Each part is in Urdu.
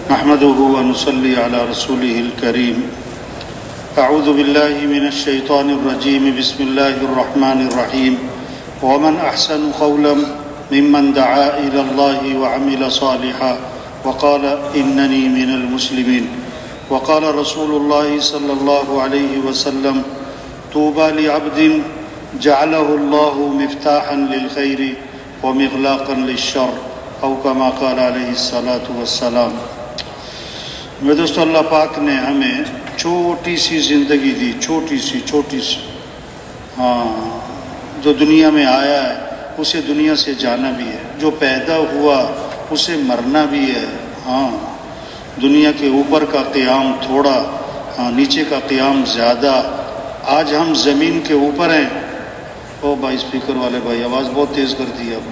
نحمده ونصلي على رسوله الكريم. أعوذ بالله من الشيطان الرجيم. بسم الله الرحمن الرحيم. ومن أحسن قولا ممن دعا إلى الله وعمل صالحا وقال إنني من المسلمين. وقال رسول الله صلى الله عليه وسلم: طوبى لعبد جعله الله مفتاحا للخير ومغلاقا للشر او كما قال علیہ الصلاۃ والسلام. میرے دوستو، اللہ پاک نے ہمیں چھوٹی سی زندگی دی، چھوٹی سی جو دنیا میں آیا ہے اسے دنیا سے جانا بھی ہے، جو پیدا ہوا اسے مرنا بھی ہے. دنیا کے اوپر کا قیام تھوڑا، نیچے کا قیام زیادہ. آج ہم زمین کے اوپر ہیں. او بھائی اسپیکر والے بھائی، آواز بہت تیز کر دی اب.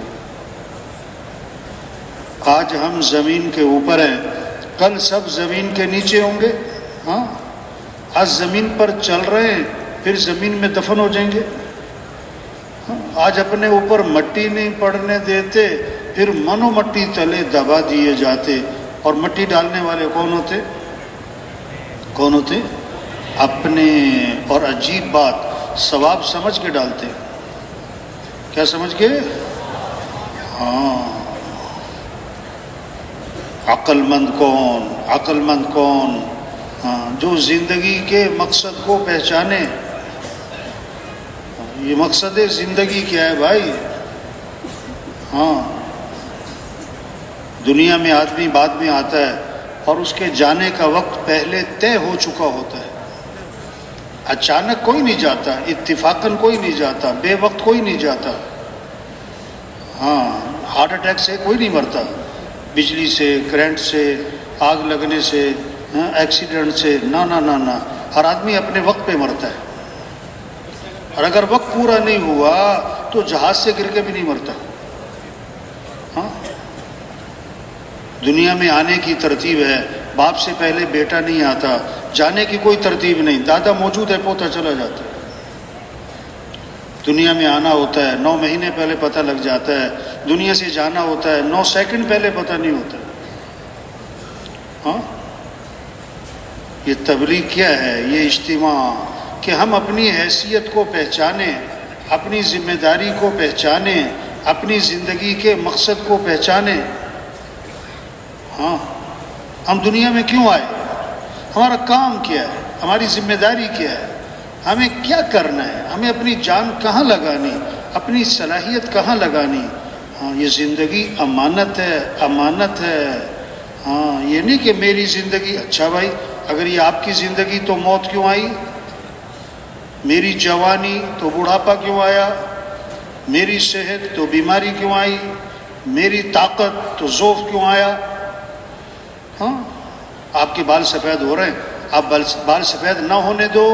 آج ہم زمین کے اوپر ہیں، کل سب زمین کے نیچے ہوں گے. آج زمین پر چل رہے ہیں، پھر زمین میں دفن ہو جائیں گے. آج اپنے اوپر مٹی نہیں پڑنے دیتے، پھر منو مٹی تلے دبا دیے جاتے. اور مٹی ڈالنے والے کون ہوتے؟ اپنے. اور عجیب بات، ثواب سمجھ کے ڈالتے. کیا سمجھ کے؟ عقل مند کون؟ جو زندگی کے مقصد کو پہچانے. یہ مقصد زندگی کیا ہے بھائی؟ دنیا میں آدمی بعد میں آتا ہے اور اس کے جانے کا وقت پہلے طے ہو چکا ہوتا ہے. اچانک کوئی نہیں جاتا، اتفاقاً کوئی نہیں جاتا، بے وقت کوئی نہیں جاتا. ہارٹ اٹیک سے کوئی نہیں مرتا، بجلی سے، کرنٹ سے، آگ لگنے سے، ایکسیڈنٹ سے. نہ، ہر آدمی اپنے وقت پہ مرتا ہے. اور اگر وقت پورا نہیں ہوا تو جہاز سے گر کے بھی نہیں مرتا. دنیا میں آنے کی ترتیب ہے. باپ سے پہلے بیٹا نہیں آتا، جانے کی کوئی ترتیب نہیں. دادا موجود ہے، پوتا چلا جاتا ہے. دنیا میں آنا ہوتا ہے 9 مہینے پہلے پتہ لگ جاتا ہے. دنیا سے جانا ہوتا ہے 9 سیکنڈ پہلے پتہ نہیں ہوتا. یہ تبلیغ کیا ہے؟ یہ اجتماع کہ ہم اپنی حیثیت کو پہچانیں، اپنی ذمہ داری کو پہچانیں، اپنی زندگی کے مقصد کو پہچانیں. ہم دنیا میں کیوں آئے؟ ہمارا کام کیا ہے؟ ہماری ذمہ داری کیا ہے؟ ہمیں کیا کرنا ہے؟ ہمیں اپنی جان کہاں لگانی، اپنی صلاحیت کہاں لگانی؟ یہ زندگی امانت ہے. یہ نہیں کہ میری زندگی. اچھا بھائی، اگر یہ آپ کی زندگی تو موت کیوں آئی؟ میری جوانی تو بڑھاپا کیوں آیا؟ میری صحت تو بیماری کیوں آئی؟ میری طاقت تو ضعف کیوں آیا؟ آپ کے بال سفید ہو رہے ہیں، آپ بال سفید نہ ہونے دو.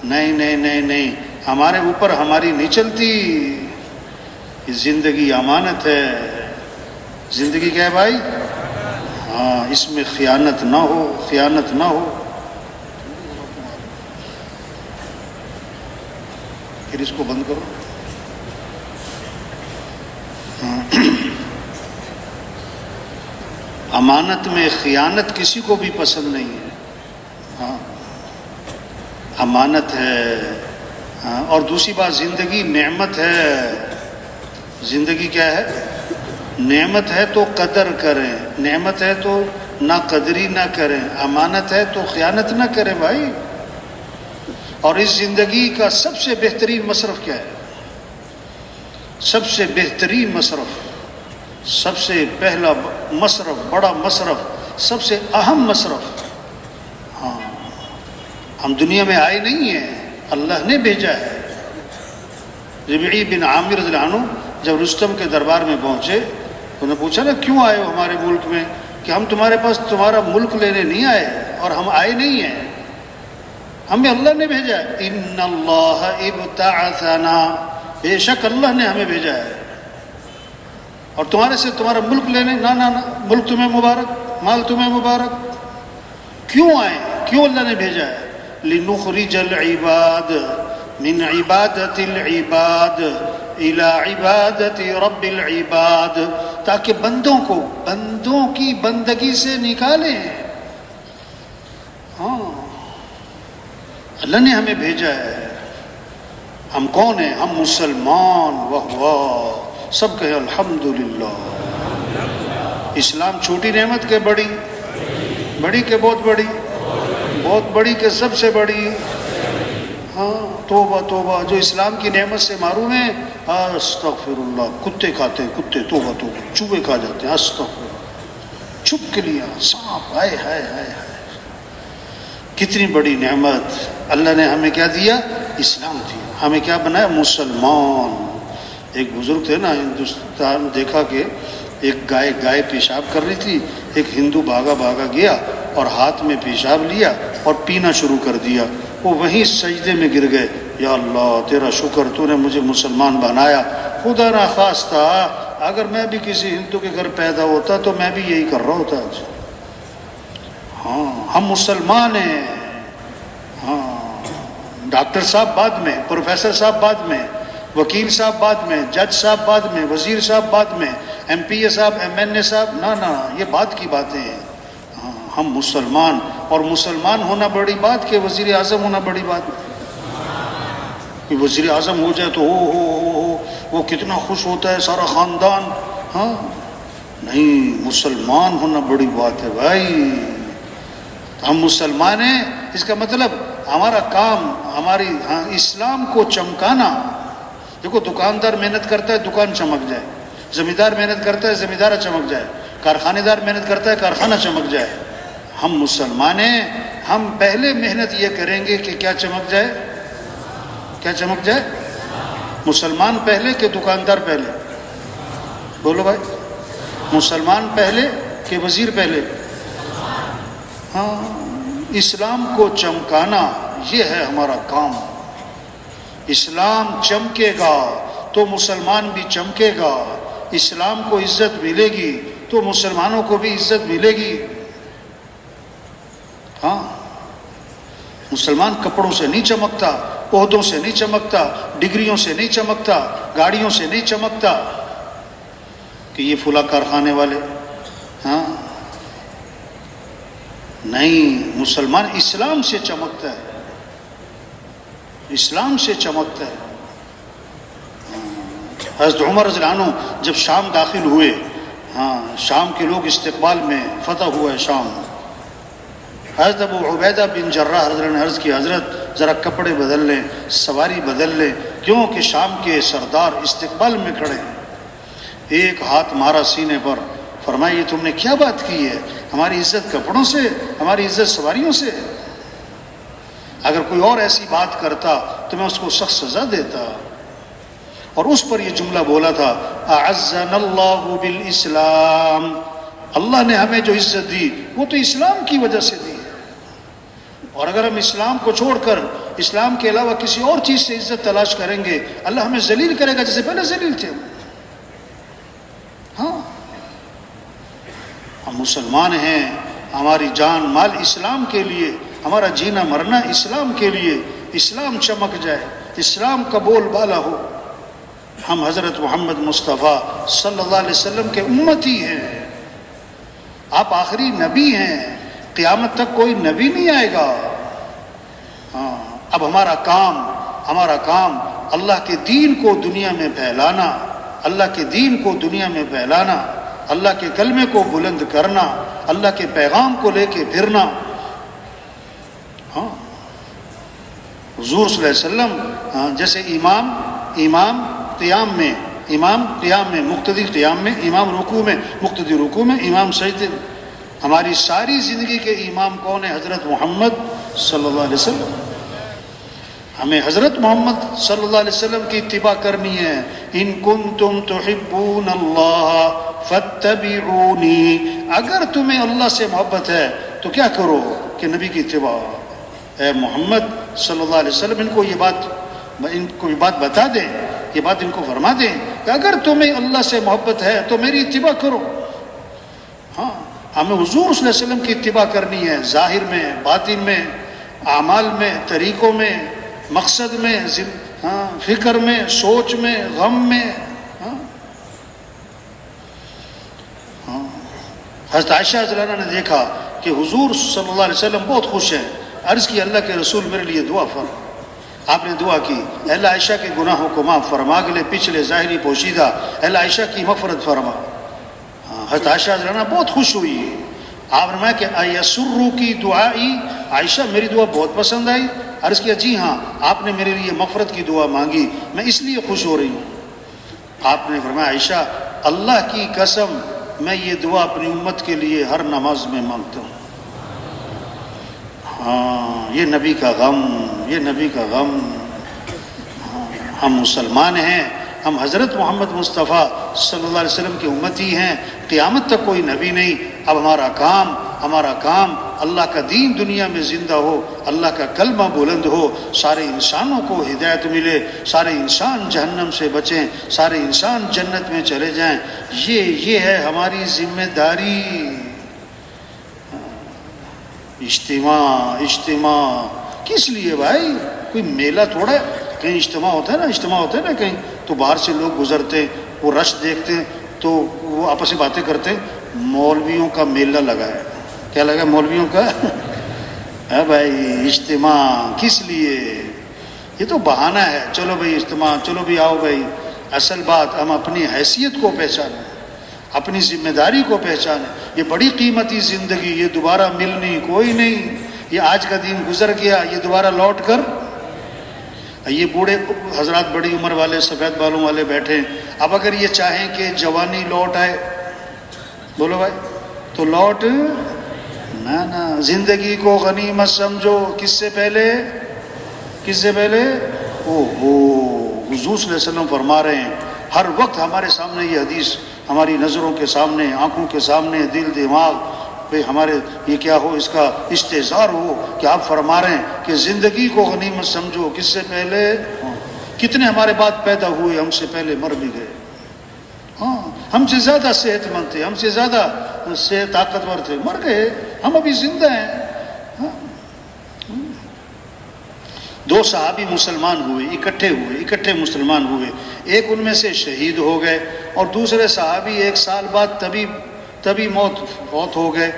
نہیں، ہمارے اوپر ہماری نہیں چلتی. یہ زندگی امانت ہے. زندگی کیا ہے بھائی؟ اس میں خیانت نہ ہو. پھر اس کو بند کرو. امانت میں خیانت کسی کو بھی پسند نہیں ہے. امانت ہے. اور دوسری بات، زندگی نعمت ہے. زندگی کیا ہے؟ نعمت ہے تو قدر کریں، نعمت ہے تو ناقدری نہ کریں، امانت ہے تو خیانت نہ کریں بھائی. اور اس زندگی کا سب سے بہترین مصرف کیا ہے؟ سب سے بہترین مصرف، سب سے پہلا مصرف، بڑا مصرف، سب سے اہم مصرف. ہم دنیا میں آئے نہیں ہیں، اللہ نے بھیجا ہے. ربیعی بن عامر رضی اللہ عنہ جب رستم کے دربار میں پہنچے، انہوں نے پوچھا نا کیوں آئے ہو ہمارے ملک میں؟ کہ ہم تمہارے پاس تمہارا ملک لینے نہیں آئے، اور ہم آئے نہیں ہیں، ہمیں اللہ نے بھیجا ہے. ان اللہ ابتعثنا، بے شک اللہ نے ہمیں بھیجا ہے. اور تمہارے سے تمہارا ملک لینے؟ نہ، ملک تمہیں مبارک، مال تمہیں مبارک. کیوں آئے؟ کیوں اللہ نے بھیجا ہے؟ لنخرج العباد من عبادت العباد الى عبادت رب العباد، تاکہ بندوں کی بندگی سے نکالیں. ہاں اللہ نے ہمیں بھیجا ہے. ہم کون ہیں؟ ہم مسلمان. واہ سب کہیں الحمدللہ. اسلام چھوٹی نعمت کے بڑی کے بہت بڑی کے سب سے بڑی. ہاں توبہ توبہ. جو اسلام کی نعمت سے محروم ہیں استغفر اللہ. کتے کھاتے ہیں کتے. توبہ چوہے کھا جاتے ہیں. استغفر. چھپ کے لیا سانپ. ہائے ہائے ہائے ہائے. کتنی بڑی نعمت. اللہ نے ہمیں کیا دیا؟ اسلام دیا. ہمیں کیا بنایا؟ مسلمان. ایک بزرگ تھے نا ہندوستان، دیکھا کہ ایک گائے پیشاب کر رہی تھی. ایک ہندو بھاگا گیا اور ہاتھ میں پیشاب لیا اور پینا شروع کر دیا. وہ وہیں سجدے میں گر گئے. یا اللہ تیرا شکر، تو نے مجھے مسلمان بنایا. خدا نہ خواستہ اگر میں بھی کسی ہندو کے گھر پیدا ہوتا تو میں بھی یہی کر رہا ہوتا. ہاں ہم مسلمان ہیں. ہاں ڈاکٹر صاحب بعد میں، پروفیسر صاحب بعد میں، وکیل صاحب بعد میں، جج صاحب بعد میں، وزیر صاحب بعد میں، ایم پی اے صاحب، ایم این اے صاحب. نہ یہ بعد کی باتیں ہیں. ہم مسلمان. اور مسلمان ہونا بڑی بات کہ وزیر اعظم ہونا بڑی بات. کہ وزیر اعظم ہو جائے تو وہ کتنا خوش ہوتا ہے سارا خاندان. ہاں نہیں، مسلمان ہونا بڑی بات ہے بھائی. ہم مسلمان ہیں. اس کا مطلب ہمارا کام، ہماری اسلام کو چمکانا. دیکھو دکاندار محنت کرتا ہے دکان چمک جائے، زمیندار محنت کرتا ہے زمیندار چمک جائے، کارخانے دار محنت کرتا ہے کارخانہ چمک جائے. ہم مسلمان ہیں. ہم پہلے محنت یہ کریں گے کہ کیا چمک جائے؟ کیا چمک جائے؟ مسلمان پہلے کہ دکاندار پہلے؟ بولو بھائی. مسلمان پہلے کہ وزیر پہلے؟ ہاں اسلام کو چمکانا یہ ہے ہمارا کام. اسلام چمکے گا تو مسلمان بھی چمکے گا. اسلام کو عزت ملے گی تو مسلمانوں کو بھی عزت ملے گی. ہاں مسلمان کپڑوں سے نہیں چمکتا، عہدوں سے نہیں چمکتا، ڈگریوں سے نہیں چمکتا، گاڑیوں سے نہیں چمکتا کہ یہ فلاں کارخانے والے. ہاں نہیں، مسلمان اسلام سے چمکتا ہے. اسلام سے چمکتا ہے. حضرت عمر رضی اللہ عنہ جب شام داخل ہوئے، شام کے لوگ استقبال میں، فتح ہوا ہے شام. حضرت ابو عبیدہ بن جراح حضرت نے عرض کی حضرت ذرا کپڑے بدل لیں، سواری بدل لیں، کیونکہ شام کے سردار استقبال میں کھڑے. ایک ہاتھ مارا سینے پر، فرمایا یہ تم نے کیا بات کی ہے؟ ہماری عزت کپڑوں سے، ہماری عزت سواریوں سے؟ اگر کوئی اور ایسی بات کرتا تو میں اس کو سخت سزا دیتا. اور اس پر یہ جملہ بولا تھا، اعزنا اللہ بالاسلام. اللہ نے ہمیں جو عزت دی وہ تو اسلام کی وجہ سے دی. اور اگر ہم اسلام کو چھوڑ کر اسلام کے علاوہ کسی اور چیز سے عزت تلاش کریں گے، اللہ ہمیں ذلیل کرے گا جیسے پہلے ذلیل تھے. ہاں ہم مسلمان ہیں. ہماری جان مال اسلام کے لیے، ہمارا جینا مرنا اسلام کے لیے. اسلام چمک جائے، اسلام کا بول بالا ہو. ہم حضرت محمد مصطفیٰ صلی اللہ علیہ وسلم کے امتی ہیں. آپ آخری نبی ہیں. قیامت تک کوئی نبی نہیں آئے گا. اب ہمارا کام اللہ کے دین کو دنیا میں پھیلانا، اللہ کے دین کو دنیا میں پھیلانا، اللہ کے کلمے کو بلند کرنا، اللہ کے پیغام کو لے کے پھرنا. حضور صلی اللہ علیہ وسلم جیسے امام قیام میں، مقتدی قیام میں، امام رکوع میں، مقتدی رکوع میں، امام سجدے میں. ہماری ساری زندگی کے امام کون ہے؟ حضرت محمد صلی اللہ علیہ وسلم. ہمیں حضرت محمد صلی اللہ علیہ وسلم کی اتباع کرنی ہے. ان کنتم تحبون اللہ فاتبعونی. اگر تمہیں اللہ سے محبت ہے تو کیا کرو کہ نبی کی اتباع. اے محمد صلی اللہ علیہ وسلم ان کو یہ بات بتا دیں، یہ بات ان کو فرما دیں کہ اگر تمہیں اللہ سے محبت ہے تو میری اتباع کرو. ہاں ہمیں حضور صلی اللہ علیہ وسلم کی اتباع کرنی ہے، ظاہر میں، باطن میں، اعمال میں، طریقوں میں، مقصد میں، فکر میں، سوچ میں، غم میں. حضرت عائشہ رضی اللہ عنہ نے دیکھا کہ حضور صلی اللہ علیہ وسلم بہت خوش ہیں، عرض کی اللہ کے رسول میرے لیے دعا فرما۔ آپ نے دعا کی، اے اللہ عائشہ کے گناہوں کو معاف فرما، اگلے پچھلے ظاہری پوشیدہ، اے اللہ عائشہ کی مغفرت فرما۔ حضرت عائشہ رضی اللہ عنہ بہت خوش ہوئی۔ آپ نے فرمایا کہ ایسرو کی دعائی، عائشہ میری دعا بہت پسند آئی؟ عرض کیا جی ہاں، آپ نے میرے لیے مغفرت کی دعا مانگی، میں اس لیے خوش ہو رہی ہوں۔ آپ نے فرمایا عائشہ اللہ کی قسم میں یہ دعا اپنی امت کے لیے ہر نماز میں مانگتا ہوں۔ ہاں، یہ نبی کا غم، یہ نبی کا غم۔ ہم مسلمان ہیں، ہم حضرت محمد مصطفیٰ صلی اللہ علیہ وسلم کی امتی ہیں، قیامت تک کوئی نبی نہیں۔ اب ہمارا کام اللہ کا دین دنیا میں زندہ ہو، اللہ کا کلمہ بلند ہو، سارے انسانوں کو ہدایت ملے، سارے انسان جہنم سے بچیں، سارے انسان جنت میں چلے جائیں۔ یہ ہے ہماری ذمہ داری۔ اجتماع کس لیے بھائی؟ کوئی میلہ تھوڑا ہے، کہیں اجتماع ہوتا ہے نا کہیں، تو باہر سے لوگ گزرتے ہیں، وہ رش دیکھتے ہیں تو وہ آپس میں باتیں کرتے ہیں، مولویوں کا میلہ لگا ہے۔ کیا لگا مولویوں کا؟ ہے بھائی، اجتماع کس لیے؟ یہ تو بہانہ ہے، چلو بھائی اجتماع، چلو بھی آؤ بھائی۔ اصل بات ہم اپنی حیثیت کو پہچانیں، اپنی ذمہ داری کو پہچانیں۔ یہ بڑی قیمتی زندگی، یہ دوبارہ ملنی کوئی نہیں۔ یہ آج کا دن گزر گیا، یہ دوبارہ لوٹ کر، یہ بوڑھے حضرات بڑی عمر والے سفید بالوں والے بیٹھے ہیں، اب اگر یہ چاہیں کہ جوانی لوٹ آئے، بولو بھائی، تو لوٹ نہ، زندگی کو غنیمت سمجھو۔ کس سے پہلے؟ حضور صلی اللہ علیہ وسلم فرما رہے ہیں، ہر وقت ہمارے سامنے یہ حدیث، ہماری نظروں کے سامنے، آنکھوں کے سامنے، دل دماغ پہ ہمارے یہ کیا ہو، اس کا استحضار ہو کہ آپ فرما رہے ہیں کہ زندگی کو غنیمت سمجھو۔ کس سے پہلے؟ کتنے ہمارے بعد پیدا ہوئے، ہم سے پہلے مر بھی گئے۔ ہاں، ہم سے زیادہ صحت مند تھے، ہم سے زیادہ طاقتور تھے، مر گئے، ہم ابھی زندہ ہیں۔ دو صحابی مسلمان ہوئے، اکٹھے مسلمان ہوئے، ایک ان میں سے شہید ہو گئے اور دوسرے صحابی 1 سال بعد تبھی فوت ہو گئے۔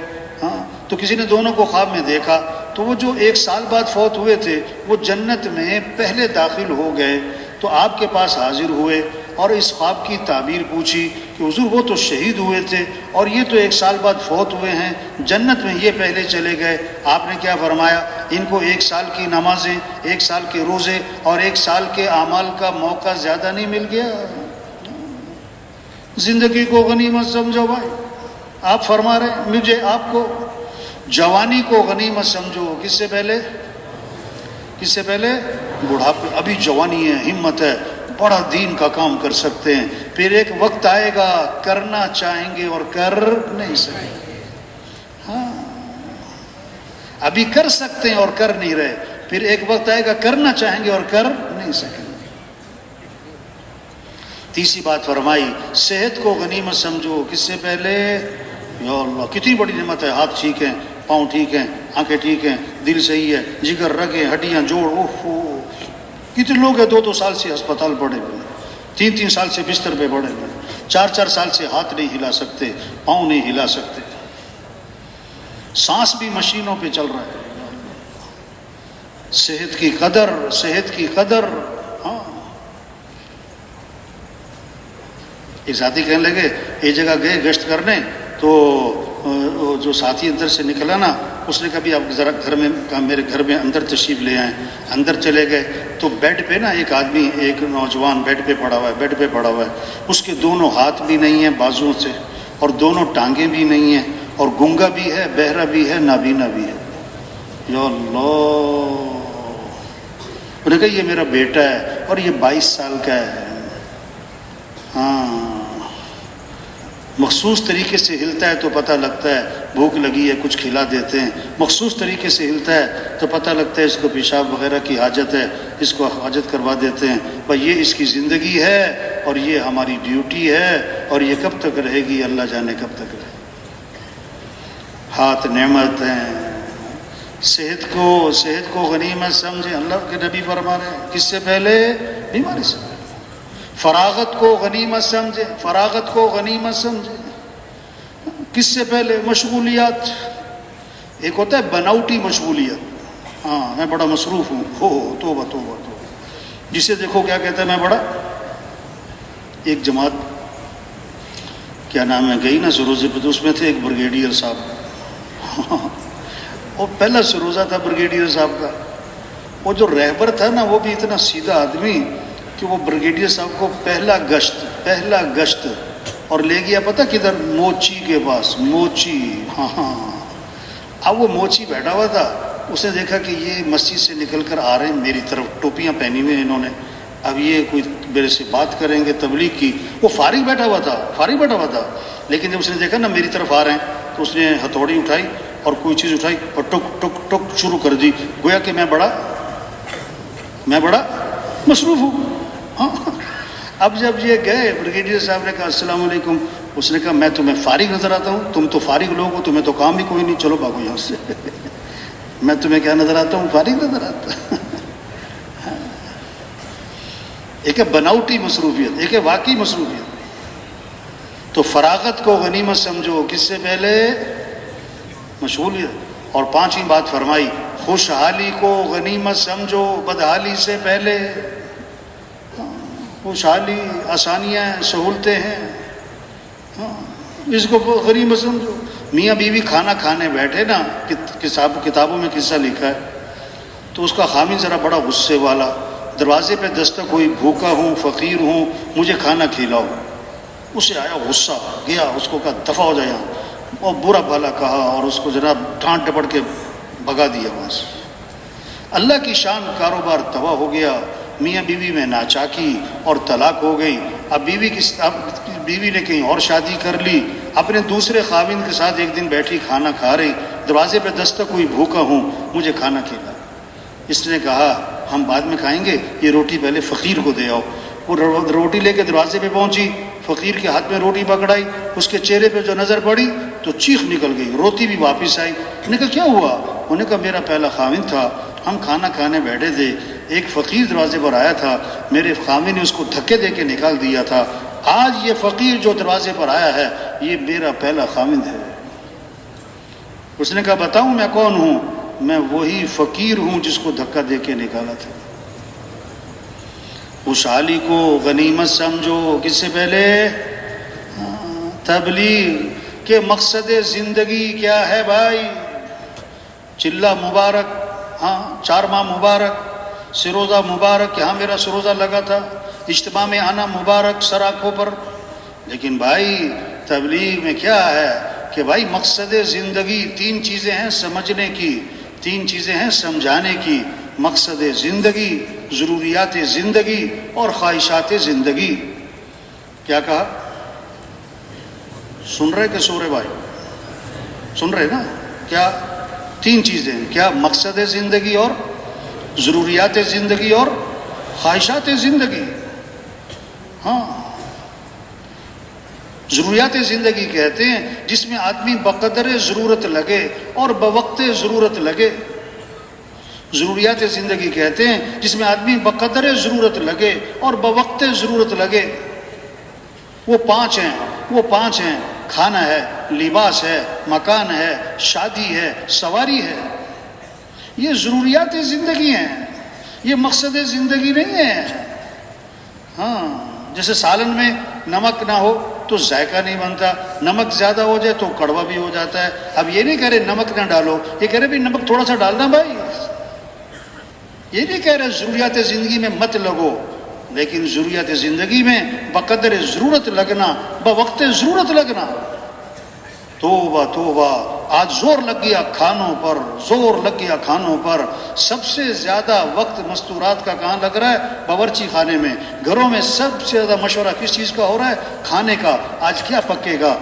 ہاں، تو کسی نے دونوں کو خواب میں دیکھا، تو وہ جو 1 سال بعد فوت ہوئے تھے وہ جنت میں پہلے داخل ہو گئے، تو آپ کے پاس حاضر ہوئے اور اس خواب کی تعبیر پوچھی کہ حضور وہ تو شہید ہوئے تھے اور یہ تو 1 سال بعد فوت ہوئے ہیں، جنت میں یہ پہلے چلے گئے۔ آپ نے کیا فرمایا؟ ان کو 1 سال کی نمازیں، 1 سال کے روزے اور 1 سال کے اعمال کا موقع زیادہ نہیں مل گیا؟ زندگی کو غنیمت سمجھو بھائی، آپ فرما رہے ہیں مجھے آپ کو، جوانی کو غنیمت سمجھو۔ کس سے پہلے؟ بڑھاپے، ابھی جوانی ہے، ہمت ہے، بڑا دین کا کام کر سکتے ہیں، پھر ایک وقت آئے گا کرنا چاہیں گے اور کر نہیں سکیں گے۔ ہاں، ابھی کر سکتے ہیں اور کر نہیں رہے، پھر ایک وقت آئے گا کرنا چاہیں گے اور کر نہیں سکیں گے۔ تیسری بات فرمائی، صحت کو غنیمت سمجھو۔ کس سے پہلے؟ یا اللہ، کتنی بڑی نعمت ہے، ہاتھ ٹھیک ہیں، پاؤں ٹھیک ہیں، آنکھیں ٹھیک ہیں، دل صحیح ہے، جگر، رگیں، ہڈیاں، جوڑ، کتنے لوگ ہیں 2 سال سے ہسپتال پڑے ہوئے، 3 سال سے بستر پہ پڑے ہوئے، 4 سال سے ہاتھ نہیں ہلا سکتے، پاؤں نہیں ہلا سکتے، سانس بھی مشینوں پہ چل رہا ہے۔ صحت کی قدر۔ ہاں، ایک ساتھی کہنے لگے، ایک جگہ گئے گشت کرنے، تو جو ساتھی اندر سے نکلا نا، اس نے کہا بھی آپ ذرا میرے گھر میں اندر تشریف لے آئیں۔ اندر چلے گئے تو بیڈ پہ نا ایک آدمی، ایک نوجوان بیڈ پہ پڑا ہوا ہے، اس کے دونوں ہاتھ بھی نہیں ہیں بازوؤں سے، اور دونوں ٹانگیں بھی نہیں ہیں، اور گنگا بھی ہے، بہرا بھی ہے، نابینا بھی ہے۔ یا اللہ، انہوں نے کہا یہ میرا بیٹا ہے اور یہ 22 سال کا ہے۔ ہاں، مخصوص طریقے سے ہلتا ہے تو پتہ لگتا ہے بھوک لگی ہے، کچھ کھلا دیتے ہیں، مخصوص طریقے سے ہلتا ہے تو پتہ لگتا ہے اس کو پیشاب وغیرہ کی حاجت ہے، اس کو حاجت کروا دیتے ہیں۔ بھائی یہ اس کی زندگی ہے اور یہ ہماری ڈیوٹی ہے، اور یہ کب تک رہے گی اللہ جانے کب تک رہے گی۔ ہاتھ نعمت ہیں، صحت کو غنیمت سمجھیں۔ اللہ کے نبی فرما رہے ہیں، کس سے پہلے؟ بیماری سے۔ فراغت کو غنیمت سمجھیں، کس سے پہلے مشغولیات. ایک ہوتا ہے بناوٹی مشغولیت، ہاں میں بڑا مصروف ہوں، ہو توبہ توبہ توبہ، جسے دیکھو کیا کہتا ہے میں بڑا. ایک جماعت کیا نام ہے گئی نا سروزے پہ، تو اس میں تھے ایک بریگیڈیئر صاحب اور پہلا سروزہ تھا بریگیڈیئر صاحب کا. وہ جو رہبر تھا نا وہ بھی اتنا سیدھا آدمی کہ وہ بریگیڈیئر صاحب کو پہلا گشت اور لے گیا پتہ کدھر، موچی کے پاس. موچی، ہاں. اب وہ موچی بیٹھا ہوا تھا، اس نے دیکھا کہ یہ مسجد سے نکل کر آ رہے ہیں میری طرف، ٹوپیاں پہنی ہوئی انہوں نے، اب یہ کوئی میرے سے بات کریں گے تبلیغ کی. وہ فارغ بیٹھا ہوا تھا لیکن جب اس نے دیکھا نا میری طرف آ رہے ہیں تو اس نے ہتھوڑی اٹھائی اور کوئی چیز اٹھائی اور ٹک ٹک ٹک شروع کر دی، گویا کہ میں بڑا مصروف ہوں. ہاں. اب جب یہ گئے بریگیڈیئر صاحب نے کہا السلام علیکم، اس نے کہا میں تمہیں فارغ نظر آتا ہوں، تم تو فارغ لوگ ہو، تمہیں تو کام ہی کوئی نہیں، چلو بھاگو یہاں سے میں تمہیں کیا نظر آتا ہوں، فارغ نظر آتا. ایک ہے بناوٹی مصروفیت، ایک ہے واقعی مصروفیت. تو فراغت کو غنیمت سمجھو، کس سے پہلے مشغولیت. اور پانچویں بات فرمائی خوشحالی کو غنیمت سمجھو بدحالی سے پہلے. خوشحالی آسانیاں ہیں، سہولتیں ہیں، اس کو غنیمت سمجھو. میاں بیوی کھانا کھانے بیٹھے نا، کتابوں میں قصہ لکھا ہے، تو اس کا خامن ذرا بڑا غصے والا، دروازے پہ دستک ہوئی، بھوکا ہوں فقیر ہوں مجھے کھانا کھلاؤ. اسے آیا غصہ، گیا اس کو کہا دفع ہو جائے یہاں، اور برا بھلا کہا اور اس کو جناب ڈانٹ ڈپٹ کے بھگا دیا وہاں سے. اللہ کی شان کاروبار تباہ ہو گیا، میاں بیوی میں ناچاکی اور طلاق ہو گئی. اب بیوی نے کہیں اور شادی کر لی، اپنے دوسرے خاوند کے ساتھ ایک دن بیٹھی کھانا کھا رہی، دروازے پہ دستک ہوئی، بھوکا ہوں مجھے کھانا کھلا. اس نے کہا ہم بعد میں کھائیں گے، یہ روٹی پہلے فقیر کو دے آؤ. وہ روٹی لے کے دروازے پہ پہنچی، فقیر کے ہاتھ میں روٹی پکڑائی، اس کے چہرے پہ جو نظر پڑی تو چیخ نکل گئی، روٹی بھی واپس آئی. انہوں نے کہا کیا ہوا؟ انہوں نے کہا میرا پہلا خاوند تھا، ہم کھانا کھانے بیٹھے تھے، ایک فقیر دروازے پر آیا تھا، میرے خاوند نے اس کو دھکے دے کے نکال دیا تھا. آج یہ فقیر جو دروازے پر آیا ہے یہ میرا پہلا خاوند ہے. اس نے کہا بتاؤں میں کون ہوں؟ میں وہی فقیر ہوں جس کو دھکا دے کے نکالا تھا. خوشحالی کو غنیمت سمجھو، کس سے پہلے تبلیغ کے مقصد زندگی کیا ہے بھائی؟ چلہ مبارک، ہاں 4 ماہ مبارک، سروزہ مبارک، یہاں میرا سروزہ لگا تھا، اجتماع میں آنا مبارک سر آنکھوں پر. لیکن بھائی تبلیغ میں کیا ہے کہ بھائی مقصد زندگی 3 چیزیں ہیں سمجھنے کی، 3 چیزیں ہیں سمجھانے کی. مقصد زندگی، ضروریات زندگی اور خواہشات زندگی. کیا کہا؟ سن رہے کہ سو رہے بھائی؟ سن رہے نا؟ کیا 3 چیزیں ہیں؟ کیا؟ مقصد زندگی اور ضروریات زندگی اور خواہشات زندگی. ہاں ضروریات زندگی کہتے ہیں جس میں آدمی بقدر ضرورت لگے اور بوقت ضرورت لگے. ضروریات زندگی کہتے ہیں جس میں آدمی بقدر ضرورت لگے اور بوقت ضرورت لگے. وہ 5 ہیں، کھانا ہے، لباس ہے، مکان ہے، شادی ہے، سواری ہے. یہ ضروریات زندگی ہیں، یہ مقصد زندگی نہیں ہے. ہاں جیسے سالن میں نمک نہ ہو تو ذائقہ نہیں بنتا، نمک زیادہ ہو جائے تو کڑوا بھی ہو جاتا ہے. اب یہ نہیں کہہ رہے نمک نہ ڈالو، یہ کہہ رہے بھی نمک تھوڑا سا ڈالنا بھائی. یہ نہیں کہہ رہے ضروریات زندگی میں مت لگو، لیکن ضروریات زندگی میں بقدر ضرورت لگنا، بوقت ضرورت لگنا. توبہ توبہ، آج زور لگ گیا کھانوں پر. سب سے زیادہ وقت مستورات کا کہاں لگ رہا ہے؟ باورچی خانے میں. گھروں میں سب سے زیادہ مشورہ کس چیز کا ہو رہا ہے؟ کھانے کا. آج کیا پکے گا؟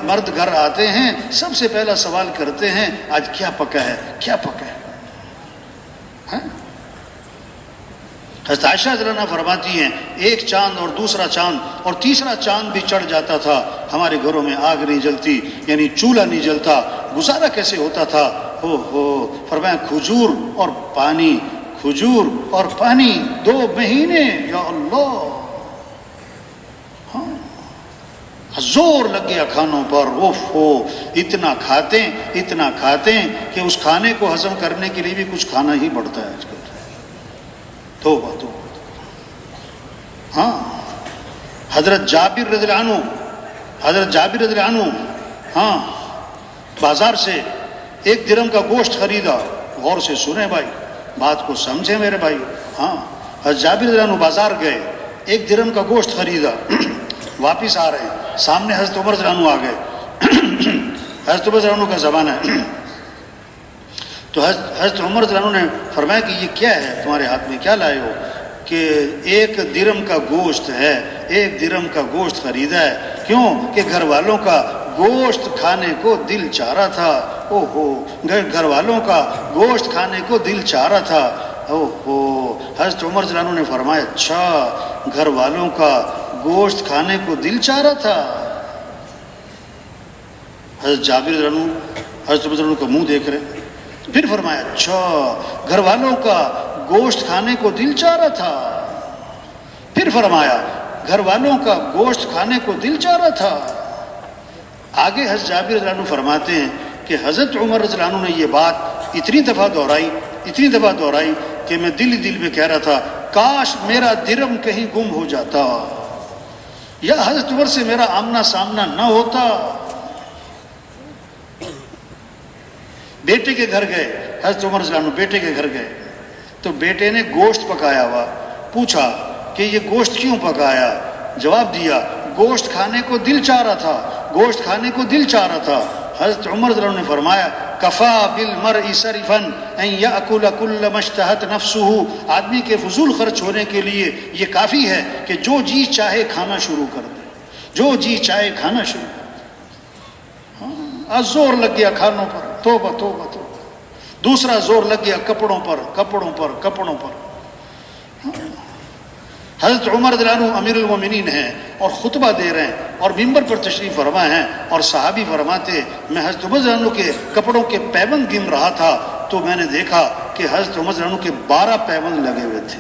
مرد گھر آتے ہیں سب سے پہلا سوال کرتے ہیں آج کیا پکا ہے، کیا پکا ہے. حضرت عائشہ رضی اللہ عنہا فرماتی ہیں ایک چاند اور دوسرا چاند اور تیسرا چاند بھی چڑھ جاتا تھا، ہمارے گھروں میں آگ نہیں جلتی، یعنی چولہا نہیں جلتا. گزارا کیسے ہوتا تھا؟ فرمایا کھجور اور پانی 2 مہینے. یا اللہ، ہاں زور لگ گیا کھانوں پر، اوف ہو، اتنا کھاتے ہیں کہ اس کھانے کو ہضم کرنے کے لیے بھی کچھ کھانا ہی پڑتا ہے آج کل۔ توبہ توبہ۔ ہاں، حضرت جابر رضی اللہ عنہ ہاں بازار سے 1 درہم کا گوشت خریدا۔ غور سے سنیں بھائی، بات کو سمجھیں میرے بھائی۔ ہاں، حضرت جابر رضی اللہ عنہ بازار گئے، 1 درہم کا گوشت خریدا، واپس آ رہے ہیں، سامنے حضرت عمر رضی اللہ عنہ آ گئے۔ حضرت عمر رضی اللہ عنہ کا زمانہ ہے، تو حضرت عمر رضی اللہ عنہ نے فرمایا کہ یہ کیا ہے تمہارے ہاتھ میں، کیا لائے ہو؟ کہ 1 درہم کا گوشت ہے، 1 درہم کا گوشت خریدا ہے۔ کیوں؟ کہ گھر والوں کا گوشت کھانے کو دل چاہ رہا تھا۔ اوہو، گھر والوں کا گوشت کھانے کو دل چاہ رہا تھا۔ اوہو، حضرت عمر رضی اللہ عنہ نے فرمایا اچھا، گھر والوں کا گوشت کھانے کو دل چاہ رہا تھا۔ حضرت جابر رضی اللہ عنہ حضرت عمر رضی اللہ عنہ کا منہ دیکھ رہے، پھر فرمایا اچھا، گھر والوں کا گوشت کھانے کو دل چاہ رہا تھا۔ پھر فرمایا گھر والوں کا گوشت کھانے کو دل چاہ رہا تھا۔ آگے حضرت جابر رضی اللہ عنہ فرماتے ہیں کہ حضرت عمر رضی اللہ عنہ نے یہ بات اتنی دفعہ دہرائی کہ میں دل میں کہہ رہا تھا کاش میرا درہم کہیں گم ہو جاتا، یا حضرت عمر سے میرا آمنا سامنا نہ ہوتا۔ بیٹے کے گھر گئے، حضرت عمر رضی اللہ عنہ بیٹے کے گھر گئے تو بیٹے نے گوشت پکایا ہوا، پوچھا کہ یہ گوشت کیوں پکایا؟ جواب دیا گوشت کھانے کو دل چاہ رہا تھا۔ حضرت عمر رضی اللہ عنہ نے فرمایا کفا بالمرء سرفا ان یاکل کل ما اشتہت نفسہ، آدمی کے فضول خرچ ہونے کے لیے یہ کافی ہے کہ جو جی چاہے کھانا شروع کر دے، ہاں، زور لگ گیا کھانوں پر، توبہ توبہ توبہ۔ دوسرا زور لگ گیا کپڑوں پر۔ حضرت عمر رضی اللہ عنہ امیر المومنین ہیں اور خطبہ دے رہے ہیں اور ممبر پر تشریف فرما ہیں، اور صحابی فرماتے میں حضرت عمر رضی اللہ عنہ کے کپڑوں کے پیبند گن رہا تھا تو میں نے دیکھا کہ حضرت عمر رضی اللہ عنہ کے 12 پیبند لگے ہوئے تھے،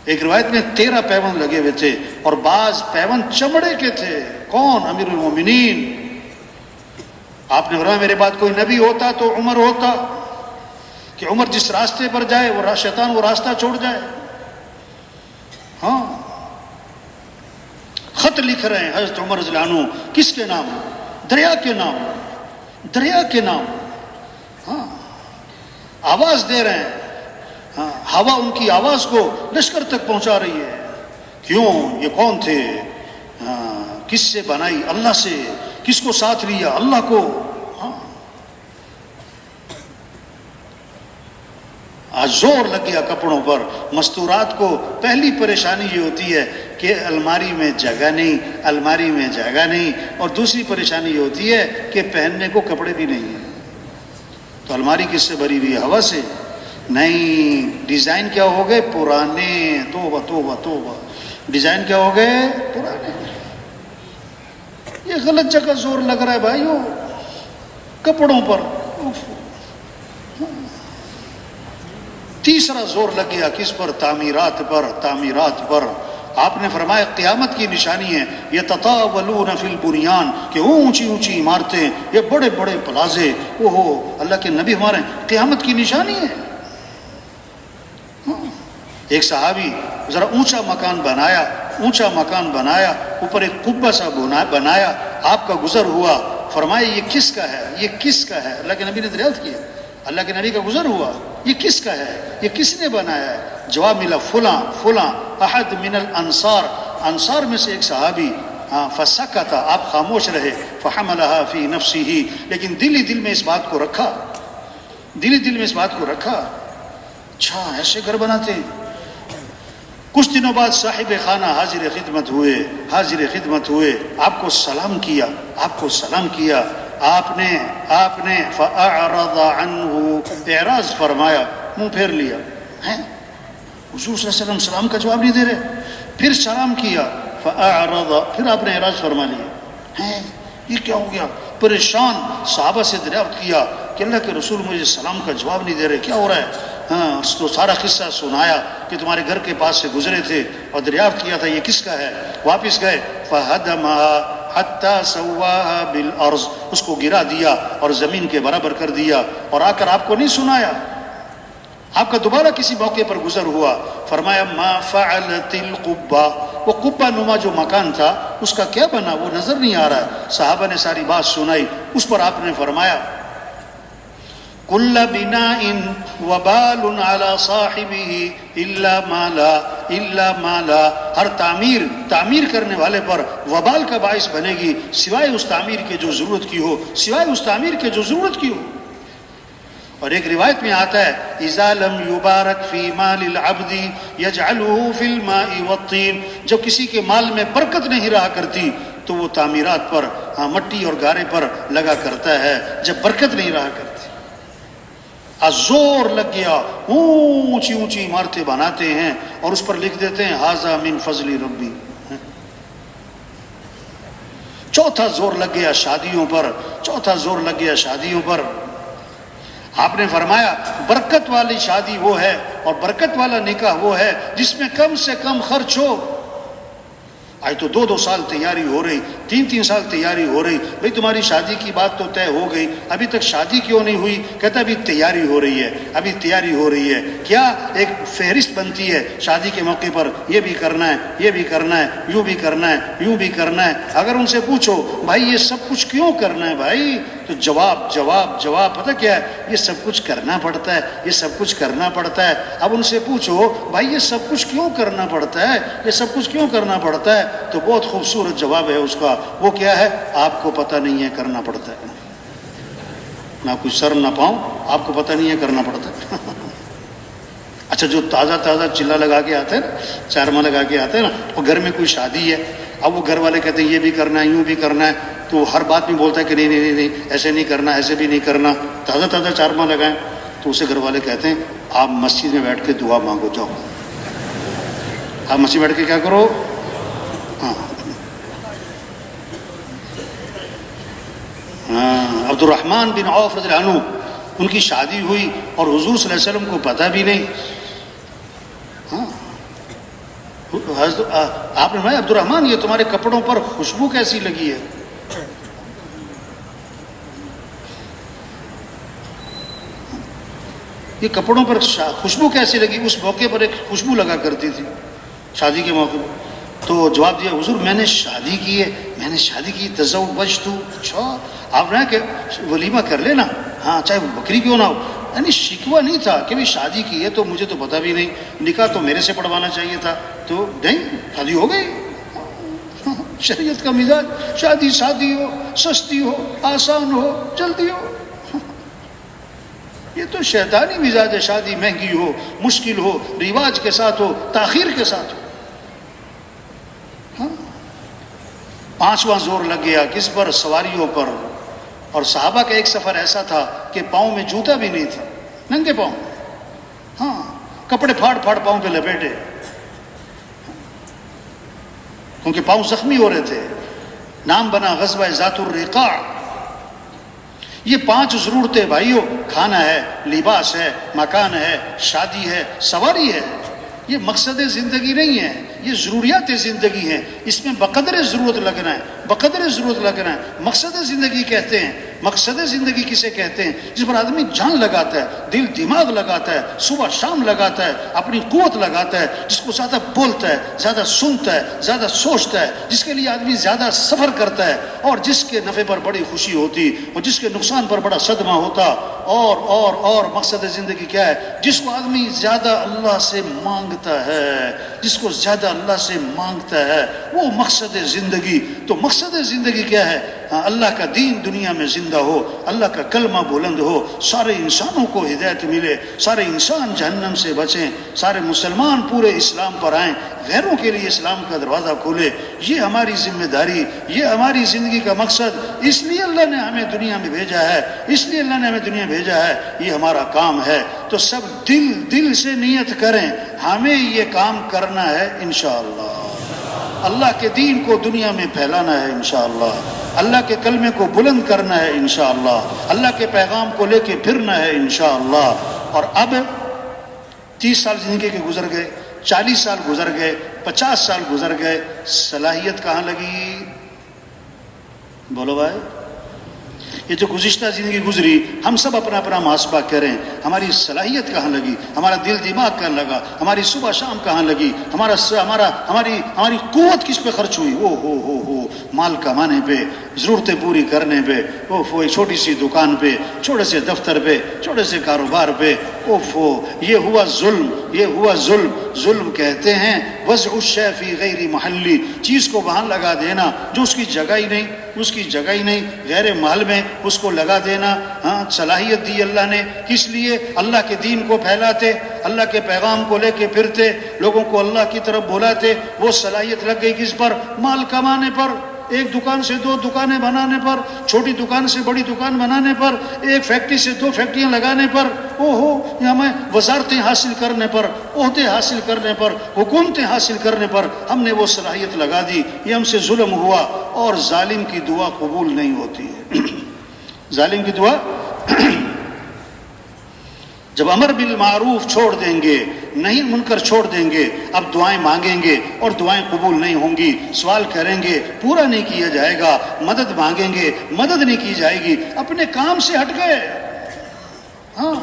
ایک روایت میں 13 پیبند لگے ہوئے تھے، اور بعض پیبند چمڑے کے تھے۔ کون؟ امیر المومنین۔ آپ نے فرمایا میرے بعد کوئی نبی ہوتا تو عمر ہوتا، کہ عمر جس راستے پر جائے وہ شیطان وہ راستہ چھوڑ جائے۔ ہاں، خط لکھ رہے ہیں حضرت عمر رضی اللہ عنہ، کس کے نام؟ دریا کے نام۔ ہاں، آواز دے رہے ہیں، ہاں، ہوا ان کی آواز کو لشکر تک پہنچا رہی ہے۔ کیوں؟ یہ کون تھے؟ ہاں، کس سے بنائی؟ اللہ سے۔ کس کو ساتھ لیا؟ اللہ کو۔ ہاں، آج زور لگ گیا کپڑوں پر، مستورات کو پہلی پریشانی یہ ہوتی ہے کہ الماری میں جگہ نہیں، اور دوسری پریشانی یہ ہوتی ہے کہ پہننے کو کپڑے بھی نہیں ہیں۔ تو الماری کس سے بھری ہوئی ہے؟ ہوا سے؟ نہیں، ڈیزائن کیا ہو گئے؟ پرانے۔ توبہ توبہ توبہ، ڈیزائن کیا ہو گئے؟ پرانے۔ یہ غلط جگہ زور لگ رہا ہے بھائیو، کپڑوں پر۔ تیسرا زور لگ گیا کس پر؟ تعمیرات پر۔ آپ نے فرمایا قیامت کی نشانی ہے یتطاولون فی البنیان، کہ اونچی عمارتیں، یہ بڑے پلازے، اللہ کے نبی ہمارے، قیامت کی نشانی ہے۔ ایک صحابی ذرا اونچا مکان بنایا، اوپر ایک قبہ سا بنایا، آپ کا گزر ہوا، فرمایا یہ کس کا ہے؟ اللہ کے نبی نے دریافت کیا، اللہ کے نبی کا گزر ہوا، یہ کس کا ہے؟ یہ کس نے بنایا ہے؟ جواب ملا فلاں احد من الانصار، انصار میں سے ایک صحابی۔ فسکت، آپ خاموش رہے، فحملها فی نفسہ، لیکن دل میں اس بات کو رکھا، اچھا ایسے گھر بناتے ہیں۔ کچھ دنوں بعد صاحب خانہ حاضر خدمت ہوئے، آپ کو سلام کیا، آپ نے فاعرض عنہ، اعراض فرمایا، منہ پھیر لیا۔ حضور صلی اللہ علیہ وسلم سلام کا جواب نہیں دے رہے، پھر سلام کیا، فاعرض، پھر آپ نے اعراض فرما لیا۔ یہ کیا ہو گیا؟ پریشان صحابہ سے دریافت کیا کہ اللہ کے رسول مجھے سلام کا جواب نہیں دے رہے، کیا ہو رہا ہے؟ تو سارا قصہ سنایا کہ تمہارے گھر کے پاس سے گزرے تھے اور دریافت کیا تھا یہ کس کا ہے۔ واپس گئے، فہدمها حتی سواہا بالارض، اس کو گرا دیا اور زمین کے برابر کر دیا، اور آ کر آپ کو نہیں سنایا؟ آپ کا دوبارہ کسی موقع پر گزر ہوا، فرمایا ما فعلت القبہ، وہ قبہ نما جو مکان تھا اس کا کیا بنا، وہ نظر نہیں آ رہا ہے۔ صحابہ نے ساری بات سنائی، اس پر آپ نے فرمایا کل بناء وبال على صاحبه الا ما لا، ہر تعمیر کرنے والے پر وبال کا باعث بنے گی سوائے اس تعمیر کے جو ضرورت کی ہو، سوائے اس تعمیر کے جو ضرورت کی ہو۔ اور ایک روایت میں آتا ہے اذا لم یبارک فی مال العبد یجعله فی الماء والطین، جب کسی کے مال میں برکت نہیں رہا کرتی تو وہ تعمیرات پر، مٹی اور گارے پر لگا کرتا ہے جب برکت نہیں رہا کرتی۔ زور لگ گیا، اونچی اونچی عمارتیں بناتے ہیں اور اس پر لکھ دیتے ہیں ھذا من فضل ربی۔ چوتھا زور لگ گیا شادیوں پر، چوتھا زور لگ گیا شادیوں پر۔ آپ نے فرمایا برکت والی شادی وہ ہے اور برکت والا نکاح وہ ہے جس میں کم سے کم خرچ ہو۔ آج تو 2 سال تیاری ہو رہی، 3 سال تیاری ہو رہی، بھئی تمہاری شادی کی بات تو طے ہو گئی، ابھی تک شادی کیوں نہیں ہوئی؟ کہتا ابھی تیاری ہو رہی ہے، ابھی تیاری ہو رہی ہے۔ کیا ایک فہرست بنتی ہے شادی کے موقع پر، یہ بھی کرنا ہے، یہ بھی کرنا ہے، یوں بھی کرنا ہے، یوں بھی کرنا ہے۔ اگر ان سے پوچھو بھائی یہ سب کچھ کیوں کرنا ہے بھائی، تو جواب پتہ کیا ہے؟ یہ سب کچھ کرنا پڑتا ہے، یہ سب کچھ کرنا پڑتا ہے۔ اب ان سے پوچھو بھائی یہ سب کچھ کیوں کرنا پڑتا ہے، یہ سب کچھ کیوں کرنا پڑتا ہے، تو بہت خوبصورت جواب ہے اس کا۔ وہ کیا ہے؟ آپ کو پتہ نہیں ہے کرنا پڑتا ہے، نہ کچھ شرم نہ پاؤں، آپ کو پتہ نہیں ہے کرنا پڑتا ہے۔ اچھا جو تازہ چلہ لگا کے آتے ہیں نا، چارما لگا کے آتے ہیں نا، وہ گھر میں کوئی شادی ہے، اب وہ گھر والے کہتے ہیں یہ بھی کرنا ہے، یوں بھی کرنا ہے، تو ہر بات میں بولتا ہے کہ نہیں ایسے نہیں کرنا، ایسے بھی نہیں کرنا۔ تازہ چارما لگائیں تو اسے گھر والے کہتے ہیں آپ مسجد میں بیٹھ کے دعا مانگو، جاؤ آپ مسجد بیٹھ کے کیا کرو، ہاں عبد الرحمن بن عوف رضی اللہ عنہ، ان کی شادی ہوئی اور حضور صلی اللہ علیہ وسلم کو پتہ بھی نہیں۔ آپ نے فرمایا عبد الرحمن یہ تمہارے کپڑوں پر خوشبو کیسی لگی ہے؟ یہ کپڑوں پر خوشبو کیسی لگی؟ اس موقع پر ایک خوشبو لگا کرتی تھی شادی کے موقع پر۔ تو جواب دیا حضور میں نے شادی کی ہے، میں نے شادی کی، تزوجت۔ اچھا آپ نے کہ ولیمہ کر لینا، ہاں چاہے وہ بکری کیوں نہ ہو۔ یعنی شکوہ نہیں تھا کہ شادی کی ہے تو مجھے تو پتہ بھی نہیں، نکاح تو میرے سے پڑھوانا چاہیے تھا، تو نہیں شادی ہو گئی۔ شریعت کا مزاج شادی ہو، سستی ہو، آسان ہو، جلدی ہو۔ یہ تو شیطانی مزاج ہے، شادی مہنگی ہو، مشکل ہو، رواج کے ساتھ ہو، تاخیر کے ساتھ ہو۔ پانچواں زور لگ گیا کس پر؟ سواریوں پر۔ اور صحابہ کا ایک سفر ایسا تھا کہ پاؤں میں جوتا بھی نہیں تھا، ننگے پاؤں، ہاں کپڑے پھاڑ پاؤں پہ لپیٹے، کیونکہ پاؤں زخمی ہو رہے تھے۔ نام بنا غزوہ ذات الرقاع۔ یہ 5 ضرورتیں بھائیو، کھانا ہے، لباس ہے، مکان ہے، شادی ہے، سواری ہے، یہ مقصد زندگی نہیں ہے، یہ ضروریات زندگی ہیں۔ اس میں بقدر ضرورت لگنا ہے، بقدر ضرورت لگنا ہے۔ مقصد زندگی کہتے ہیں، مقصد زندگی کسے کہتے ہیں؟ جس پر آدمی جان لگاتا ہے، دل دماغ لگاتا ہے، صبح شام لگاتا ہے، اپنی قوت لگاتا ہے، جس کو زیادہ بولتا ہے، زیادہ سنتا ہے، زیادہ سوچتا ہے، جس کے لیے آدمی زیادہ سفر کرتا ہے، اور جس کے نفع پر بڑی خوشی ہوتی اور جس کے نقصان پر بڑا صدمہ ہوتا۔ اور مقصد زندگی کیا ہے؟ جس کو آدمی زیادہ اللہ سے مانگتا ہے، جس کو زیادہ اللہ سے مانگتا ہے، وہ مقصد زندگی۔ تو مقصد زندگی کیا ہے؟ اللہ کا دین دنیا میں زندہ ہو، اللہ کا کلمہ بلند ہو، سارے انسانوں کو ہدایت ملے، سارے انسان جہنم سے بچیں، سارے مسلمان پورے اسلام پر آئیں، غیروں کے لیے اسلام کا دروازہ کھولے۔ یہ ہماری ذمہ داری، یہ ہماری زندگی کا مقصد۔ اس لیے اللہ نے ہمیں دنیا میں بھیجا ہے، اس لیے اللہ نے ہمیں دنیا میں بھیجا ہے، یہ ہمارا کام ہے۔ تو سب دل سے نیت کریں، ہمیں یہ کام کرنا ہے انشاءاللہ۔ اللہ کے دین کو دنیا میں پھیلانا ہے انشاءاللہ، اللہ کے کلمے کو بلند کرنا ہے انشاءاللہ، اللہ کے پیغام کو لے کے پھرنا ہے انشاءاللہ۔ اور اب 30 سال زندگی کے گزر گئے، 40 سال گزر گئے، 50 سال گزر گئے، صلاحیت کہاں لگی؟ بولو بھائی، یہ جو گزشتہ زندگی گزری ہم سب اپنا اپنا محاسبہ کریں. ہماری صلاحیت کہاں لگی؟ ہمارا دل دماغ کہاں لگا؟ ہماری صبح شام کہاں لگی؟ ہماری قوت کس پہ خرچ ہوئی؟ ہو مال کمانے پہ، ضرورتیں پوری کرنے پہ، ایک چھوٹی سی دکان پہ، چھوٹے سے دفتر پہ، چھوٹے سے کاروبار پہ. یہ ہوا ظلم، یہ ہوا ظلم. ظلم کہتے ہیں وضع الشیء فی غیر محلی، چیز کو وہاں لگا دینا جو اس کی جگہ ہی نہیں، اس کی جگہ ہی نہیں، غیر محل میں اس کو لگا دینا. ہاں، صلاحیت دی اللہ نے کس لیے؟ اللہ کے دین کو پھیلاتے، اللہ کے پیغام کو لے کے پھرتے، لوگوں کو اللہ کی طرف بلاتے. وہ صلاحیت لگ گئی کس پر؟ مال کمانے پر، ایک دکان سے 2 دکانیں بنانے پر، چھوٹی دکان سے بڑی دکان بنانے پر، ایک فیکٹری سے 2 فیکٹریاں لگانے پر، ہمیں وزارتیں حاصل کرنے پر، عہدے حاصل کرنے پر، حکومتیں حاصل کرنے پر ہم نے وہ صلاحیت لگا دی. یہ ہم سے ظلم ہوا. اور ظالم کی دعا قبول نہیں ہوتی ہے. ظالم کی دعا جب امر بالمعروف چھوڑ دیں گے، نہیں منکر چھوڑ دیں گے، اب دعائیں مانگیں گے اور دعائیں قبول نہیں ہوں گی. سوال کریں گے، پورا نہیں کیا جائے گا. مدد مانگیں گے، مدد نہیں کی جائے گی. اپنے کام سے ہٹ گئے. ہاں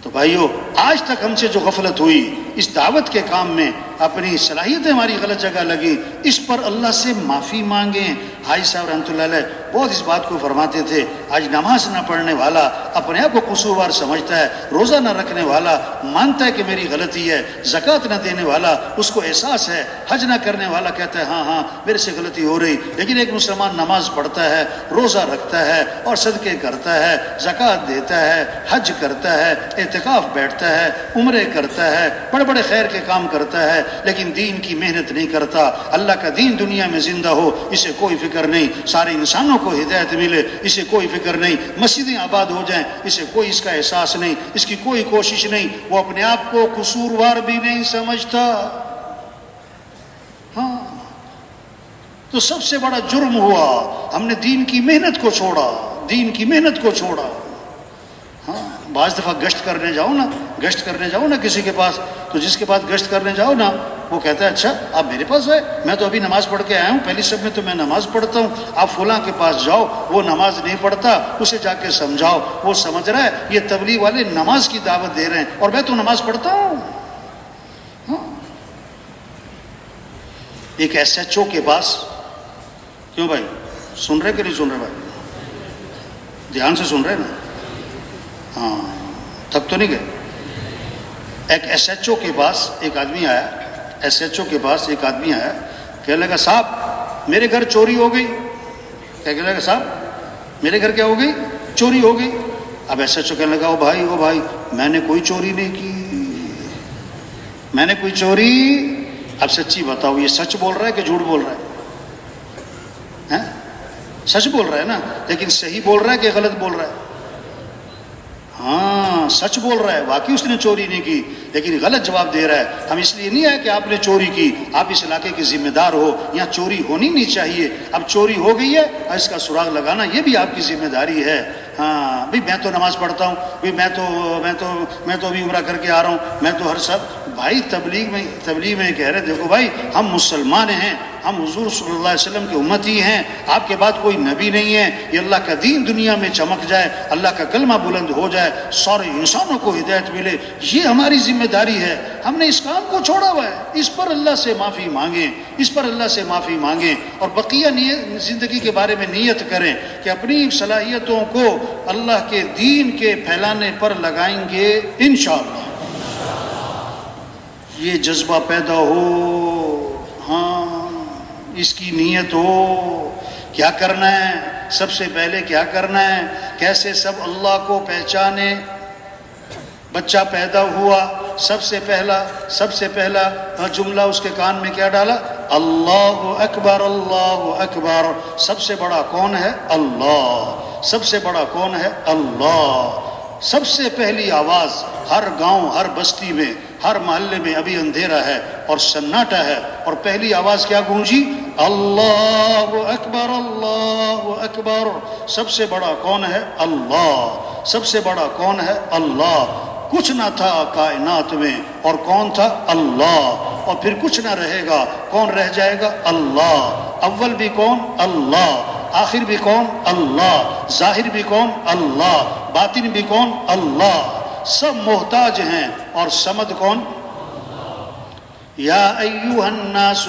تو بھائیو، آج تک ہم سے جو غفلت ہوئی اس دعوت کے کام میں، اپنی صلاحیتیں ہماری غلط جگہ لگی، اس پر اللہ سے معافی مانگیں. حاجی صاحب رحمۃ اللہ علیہ بہت اس بات کو فرماتے تھے. آج نماز نہ پڑھنے والا اپنے آپ کو قصوروار سمجھتا ہے، روزہ نہ رکھنے والا مانتا ہے کہ میری غلطی ہے، زکوٰۃ نہ دینے والا اس کو احساس ہے، حج نہ کرنے والا کہتا ہے ہاں میرے سے غلطی ہو رہی. لیکن ایک مسلمان نماز پڑھتا ہے، روزہ رکھتا ہے اور صدقے کرتا ہے، زکوٰۃ دیتا ہے، حج کرتا ہے، اعتکاف بیٹھتا ہے، عمرے کرتا ہے، بڑے بڑے خیر کے کام کرتا ہے، لیکن دین کی محنت نہیں کرتا. اللہ کا دین دنیا میں زندہ ہو اسے کوئی فکر نہیں. سارے انسانوں کو ہدایت ملے اسے کوئی فکر نہیں. مسجدیں آباد ہو جائیں اسے کوئی اس کا احساس نہیں، اس کی کوئی کوشش نہیں. وہ اپنے آپ کو قصوروار بھی نہیں سمجھتا. ہاں تو سب سے بڑا جرم ہوا ہم نے دین کی محنت کو چھوڑا، دین کی محنت کو چھوڑا. ہاں بعض دفعہ گشت کرنے جاؤ نا کسی کے پاس، تو جس کے پاس گشت کرنے جاؤ نا وہ کہتا ہے اچھا آپ میرے پاس آئے، میں تو ابھی نماز پڑھ کے آیا ہوں، پہلی شب میں تو میں نماز پڑھتا ہوں. آپ فلاں کے پاس جاؤ وہ نماز نہیں پڑھتا، اسے جا کے سمجھاؤ. وہ سمجھ رہا ہے یہ تبلیغ والے نماز کی دعوت دے رہے ہیں اور میں تو نماز پڑھتا ہوں. ہاں ایک SHO کے پاس، کیوں بھائی سن رہے کہ نہیں سن رہے؟ بھائی دھیان سے سن رہے نا؟ ہاں تھک تو نہیں گئے؟ ایک SHO کے پاس ایک آدمی آیا، SHO کے پاس ایک آدمی آیا، کہنے لگا صاحب میرے گھر چوری ہو گئی. کہنے لگا صاحب میرے گھر کیا ہو گئی؟ چوری ہو گئی. اب SHO کہنے لگا او بھائی میں نے کوئی چوری نہیں کی، میں نے کوئی چوری. اب سچی بتاؤ یہ سچ بول رہا ہے کہ جھوٹ بول رہا ہے؟ سچ بول رہا ہے نا، لیکن صحیح بول رہا ہے کہ غلط بول رہا ہے؟ ہاں سچ بول رہا ہے، واقعی اس نے چوری نہیں کی لیکن غلط جواب دے رہا ہے. ہم اس لیے نہیں آئے کہ آپ نے چوری کی، آپ اس علاقے کے ذمہ دار ہو، یہاں چوری ہونی نہیں چاہیے. اب چوری ہو گئی ہے اور اس کا سراغ لگانا یہ بھی آپ کی ذمہ داری ہے. ہاں بھائی میں تو نماز پڑھتا ہوں، بھائی میں تو ابھی عمرہ کر کے آ رہا ہوں، میں تو ہر سب. بھائی تبلیغ میں کہہ رہے دیکھو بھائی ہم مسلمان ہیں، ہم حضور صلی اللہ علیہ وسلم کے امتی ہیں، آپ کے بعد کوئی نبی نہیں ہے. یہ اللہ کا دین دنیا میں چمک جائے، اللہ کا کلمہ بلند ہو جائے، سارے انسانوں کو ہدایت ملے، یہ ہماری ذمہ داری ہے. ہم نے اس کام کو چھوڑا ہوا ہے. اس پر اللہ سے معافی مانگیں، اس پر اللہ سے معافی مانگیں اور بقیہ زندگی کے بارے میں نیت کریں کہ اپنی صلاحیتوں کو اللہ کے دین کے پھیلانے پر لگائیں گے انشاءاللہ. یہ جذبہ پیدا ہو، ہاں اس کی نیت ہو. کیا کرنا ہے؟ سب سے پہلے کیا کرنا ہے؟ کیسے سب اللہ کو پہچانے. بچہ پیدا ہوا، سب سے پہلا جملہ اس کے کان میں کیا ڈالا؟ اللہ اکبر اللہ اکبر. سب سے بڑا کون ہے؟ اللہ. سب سے بڑا کون ہے؟ اللہ. سب سے پہلی آواز ہر گاؤں، ہر بستی میں، ہر محلے میں ابھی اندھیرا ہے اور سناٹا ہے، اور پہلی آواز کیا گونجی؟ اللہ اکبر اللہ اکبر. سب سے بڑا کون ہے؟ اللہ. سب سے بڑا کون ہے؟ اللہ. کچھ نہ تھا کائنات میں، اور کون تھا؟ اللہ، اور پھر کچھ نہ رہے گا، کون رہ جائے گا؟ اللہ۔ اول بھی کون؟ اللہ۔ آخر بھی کون؟ اللہ۔ ظاہر بھی کون؟ اللہ۔ باطن بھی کون؟ اللہ۔ سب محتاج ہیں، اور صمد کون؟ یا ایھا الناس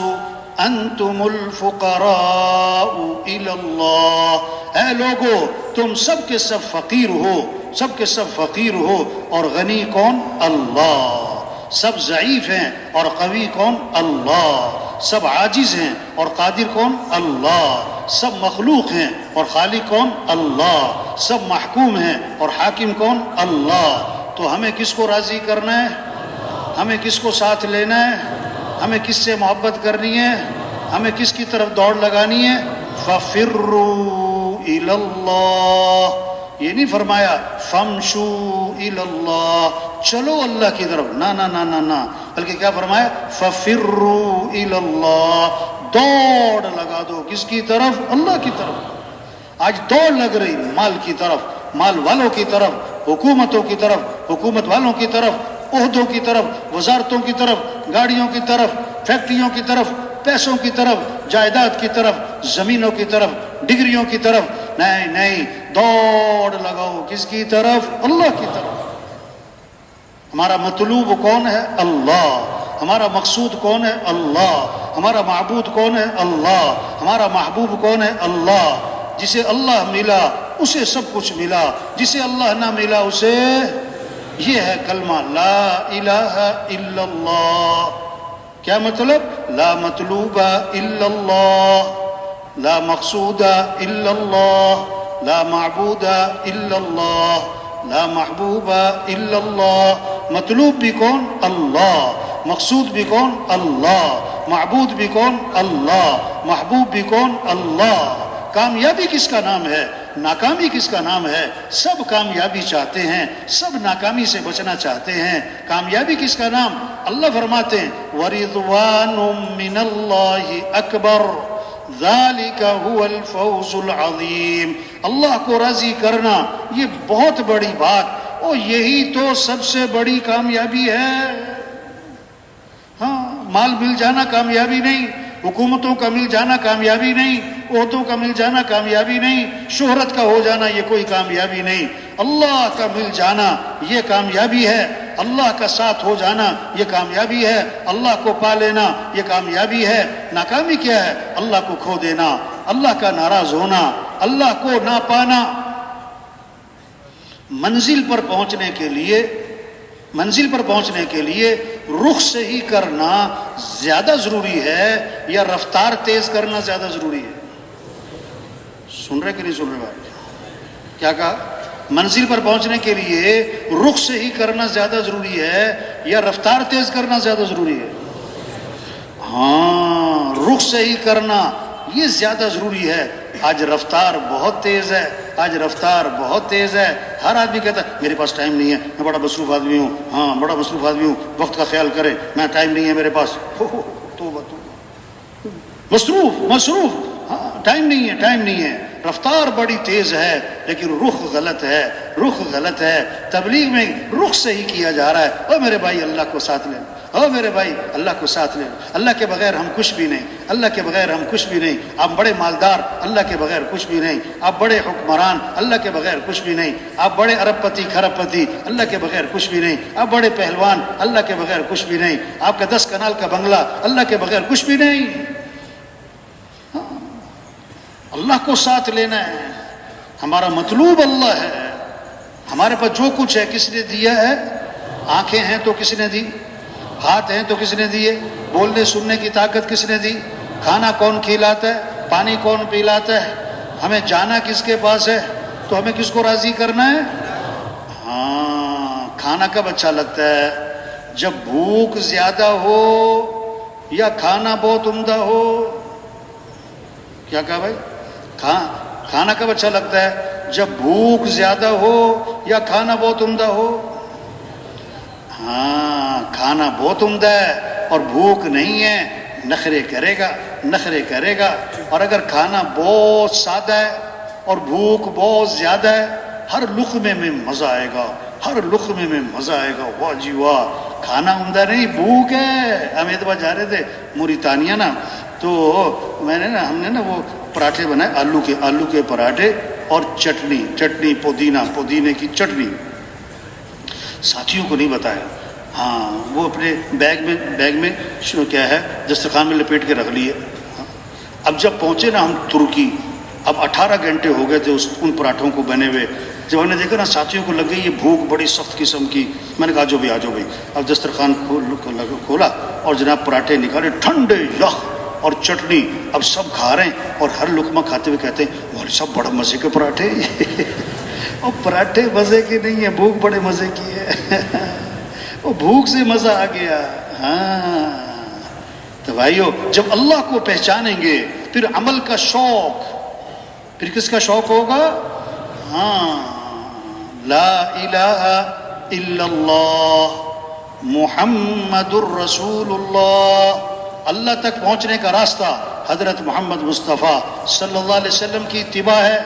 انتم الفقراء الی اللہ، اے لوگو تم سب کے سب فقیر ہو، سب کے سب فقیر ہو، اور غنی کون؟ اللہ۔ سب ضعیف ہیں اور قوی کون؟ اللہ۔ سب عاجز ہیں اور قادر کون؟ اللہ۔ سب مخلوق ہیں اور خالق کون؟ اللہ۔ سب محکوم ہیں اور حاکم کون؟ اللہ۔ تو ہمیں کس کو راضی کرنا ہے؟ ہمیں کس کو ساتھ لینا ہے؟ ہمیں کس سے محبت کرنی ہے؟ ہمیں کس کی طرف دوڑ لگانی ہے؟ فَفِرُّوا إِلَى اللَّهِ، یہ نہیں فرمایا فَامْشُوا إِلَى اللَّهِ، چلو اللہ کی طرف، نہ نہ نہ نہ نہ، بلکہ کیا فرمایا؟ فَفِرُّوا إِلَى اللَّهِ، دوڑ لگا دو کس کی طرف؟ اللہ کی طرف۔ آج دوڑ لگ رہی مال کی طرف، مال والوں کی طرف، حکومتوں کی طرف، حکومت والوں کی طرف، عہدوں کی طرف، وزارتوں کی طرف، گاڑیوں کی طرف، فیکٹریوں کی طرف، پیسوں کی طرف، جائیداد کی طرف، زمینوں کی طرف، ڈگریوں کی طرف۔ نہیں نہیں، دوڑ لگاؤ کس کی طرف؟ اللہ کی طرف۔ ہمارا مطلوب کون ہے؟ اللہ۔ ہمارا مقصود کون ہے؟ اللہ۔ ہمارا معبود کون ہے؟ اللہ۔ ہمارا محبوب کون ہے؟ اللہ۔ جسے اللہ ملا اسے سب کچھ ملا، جسے اللہ نہ ملا اسے، یہ ہے کلمہ لا الہ الا اللہ۔ کیا مطلب؟ لا مطلوب الا اللہ، لا مقصود الا اللہ، لا معبود الا اللہ، لا محبوب الا اللہ۔ مطلوب بھی کون؟ اللہ۔ مقصود بھی کون؟ اللہ۔ معبود بھی کون؟ اللہ۔ محبوب بھی کون؟ اللہ۔ کامیابی کس کا نام ہے؟ ناکامی کس کا نام ہے؟ سب کامیابی چاہتے ہیں، سب ناکامی سے بچنا چاہتے ہیں۔ کامیابی کس کا نام؟ اللہ فرماتے ہیں وَرِضْوَانٌ مِّنَ اللَّهِ أَكْبَرُ ذَلِكَ هُوَ الْفَوْزُ الْعَظِيمُ۔ اللہ کو راضی کرنا یہ بہت بڑی بات، اور یہی تو سب سے بڑی کامیابی ہے۔ ہاں، مال مل جانا کامیابی نہیں، حکومتوں کا مل جانا کامیابی نہیں، عہدوں کا مل جانا کامیابی نہیں، شہرت کا ہو جانا یہ کوئی کامیابی نہیں۔ اللہ کا مل جانا یہ کامیابی ہے، اللہ کا ساتھ ہو جانا یہ کامیابی ہے، اللہ کو پا لینا یہ کامیابی ہے۔ ناکامی کیا ہے؟ اللہ کو کھو دینا، اللہ کا ناراض ہونا، اللہ کو نہ پانا۔ منزل پر پہنچنے کے لیے رخ صحیح کرنا زیادہ ضروری ہے یا رفتار تیز کرنا زیادہ ضروری ہے؟ سن رہے کہ نہیں سن رہے بھائی؟ کیا کہا؟ منزل پر پہنچنے کے لیے رخ صحیح کرنا زیادہ ضروری ہے یا رفتار تیز کرنا زیادہ ضروری ہے؟ ہاں، رخ صحیح کرنا یہ زیادہ ضروری ہے۔ آج رفتار بہت تیز ہے، آج رفتار بہت تیز ہے۔ ہر آدمی کہتا ہے میرے پاس ٹائم نہیں ہے، میں بڑا مصروف آدمی ہوں، ہاں بڑا مصروف آدمی ہوں، وقت کا خیال کرے، میں ٹائم نہیں ہے میرے پاس۔ توبہ توبہ، مصروف، ہاں ٹائم نہیں ہے۔ رفتار بڑی تیز ہے لیکن رخ غلط ہے۔ تبلیغ میں رخ صحیح کیا جا رہا ہے۔ او میرے بھائی اللہ کو ساتھ لے، او میرے بھائی اللہ کو ساتھ لے، اللہ کے بغیر ہم کچھ بھی نہیں، اللہ کے بغیر ہم کچھ بھی نہیں۔ آپ بڑے مالدار، اللہ کے بغیر کچھ بھی نہیں۔ آپ بڑے حکمران، اللہ کے بغیر کچھ بھی نہیں۔ آپ بڑے ارب پتی کھرب پتی، اللہ کے بغیر کچھ بھی نہیں۔ آپ بڑے پہلوان، اللہ کے بغیر کچھ بھی نہیں۔ آپ کا 10 کنال کا بنگلہ، اللہ کے بغیر کچھ بھی نہیں۔ اللہ کو ساتھ لینا ہے، ہمارا مطلوب اللہ ہے۔ ہمارے پاس جو کچھ ہے کس نے دیا ہے؟ آنکھیں ہیں تو کس نے دی؟ ہاتھ ہیں تو کس نے دیے؟ بولنے سننے کی طاقت کس نے دی؟ کھانا کون کھلاتا ہے؟ پانی کون پلاتا ہے؟ ہمیں جانا کس کے پاس ہے؟ تو ہمیں کس کو راضی کرنا ہے؟ ہاں، کھانا کب اچھا لگتا ہے؟ جب بھوک زیادہ ہو یا کھانا بہت عمدہ ہو؟ کیا کہا بھائی؟ کھانا کب اچھا لگتا ہے؟ جب بھوک زیادہ ہو یا کھانا بہت عمدہ ہو؟ ہاں، کھانا بہت عمدہ ہے اور بھوک نہیں ہے، نخرے کرے گا۔ اور اگر کھانا بہت سادہ ہے اور بھوک بہت زیادہ ہے، ہر لقمے میں مزہ آئے گا، ہر لقمے میں مزہ آئے گا، واہ جی واہ، کھانا عمدہ نہیں، بھوک ہے۔ ہم ایک دفعہ جا رہے تھے موریتانیہ نا، تو ہم نے نا وہ پراٹھے بنائے، آلو کے پراٹھے اور چٹنی پودینے کی چٹنی، ساتھیوں کو نہیں بتایا، ہاں وہ اپنے بیگ میں کیا ہے دسترخوان میں لپیٹ کے رکھ لیے۔ اب جب پہنچے نا ہم ترکی، اب 18 گھنٹے ہو گئے تھے ان پراٹھوں کو بنے ہوئے، جب ہم نے دیکھا نا ساتھیوں کو لگ گئی یہ بھوک بڑی سخت قسم کی، میں نے کہا آجو بھائی، اب دسترخوان کھولا اور جناب پراٹھے نکالے، ٹھنڈے یخ اور چٹنی، اب سب کھا رہے ہیں اور ہر لقمہ کھاتے ہوئے کہتے ہیں مولوی صاحب بڑا مزے کے پراٹھے اور پراٹھے مزے کے نہیں ہیں، بھوک بڑے مزے کی ہے وہ بھوک سے مزہ آ گیا۔ ہاں تو بھائیو، جب اللہ کو پہچانیں گے پھر عمل کا شوق، پھر کس کا شوق ہوگا؟ ہاں، لا الہ الا اللہ محمد الرسول اللہ، اللہ تک پہنچنے کا راستہ حضرت محمد مصطفیٰ صلی اللہ علیہ وسلم کی اتباع ہے۔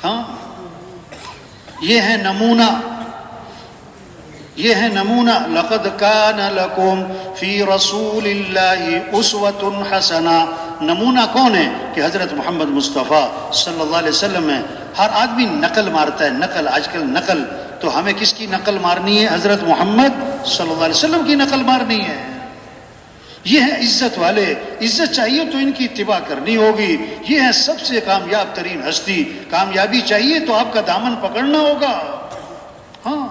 ہاں، یہ ہے نمونہ، یہ ہے نمونہ، لقد کان لکم فی رسول اللہ اسوۃ حسنہ۔ نمونہ کون ہے؟ کہ حضرت محمد مصطفیٰ صلی اللہ علیہ وسلم ہے۔ ہر آدمی نقل مارتا ہے، نقل، آج کل نقل، تو ہمیں کس کی نقل مارنی ہے؟ حضرت محمد صلی اللہ علیہ وسلم کی نقل مارنی ہے۔ یہ ہے عزت والے، عزت چاہیے تو ان کی اتباع کرنی ہوگی، یہ ہے سب سے کامیاب ترین ہستی۔ کامیابی چاہیے تو آپ کا دامن پکڑنا ہوگا۔ ہاں،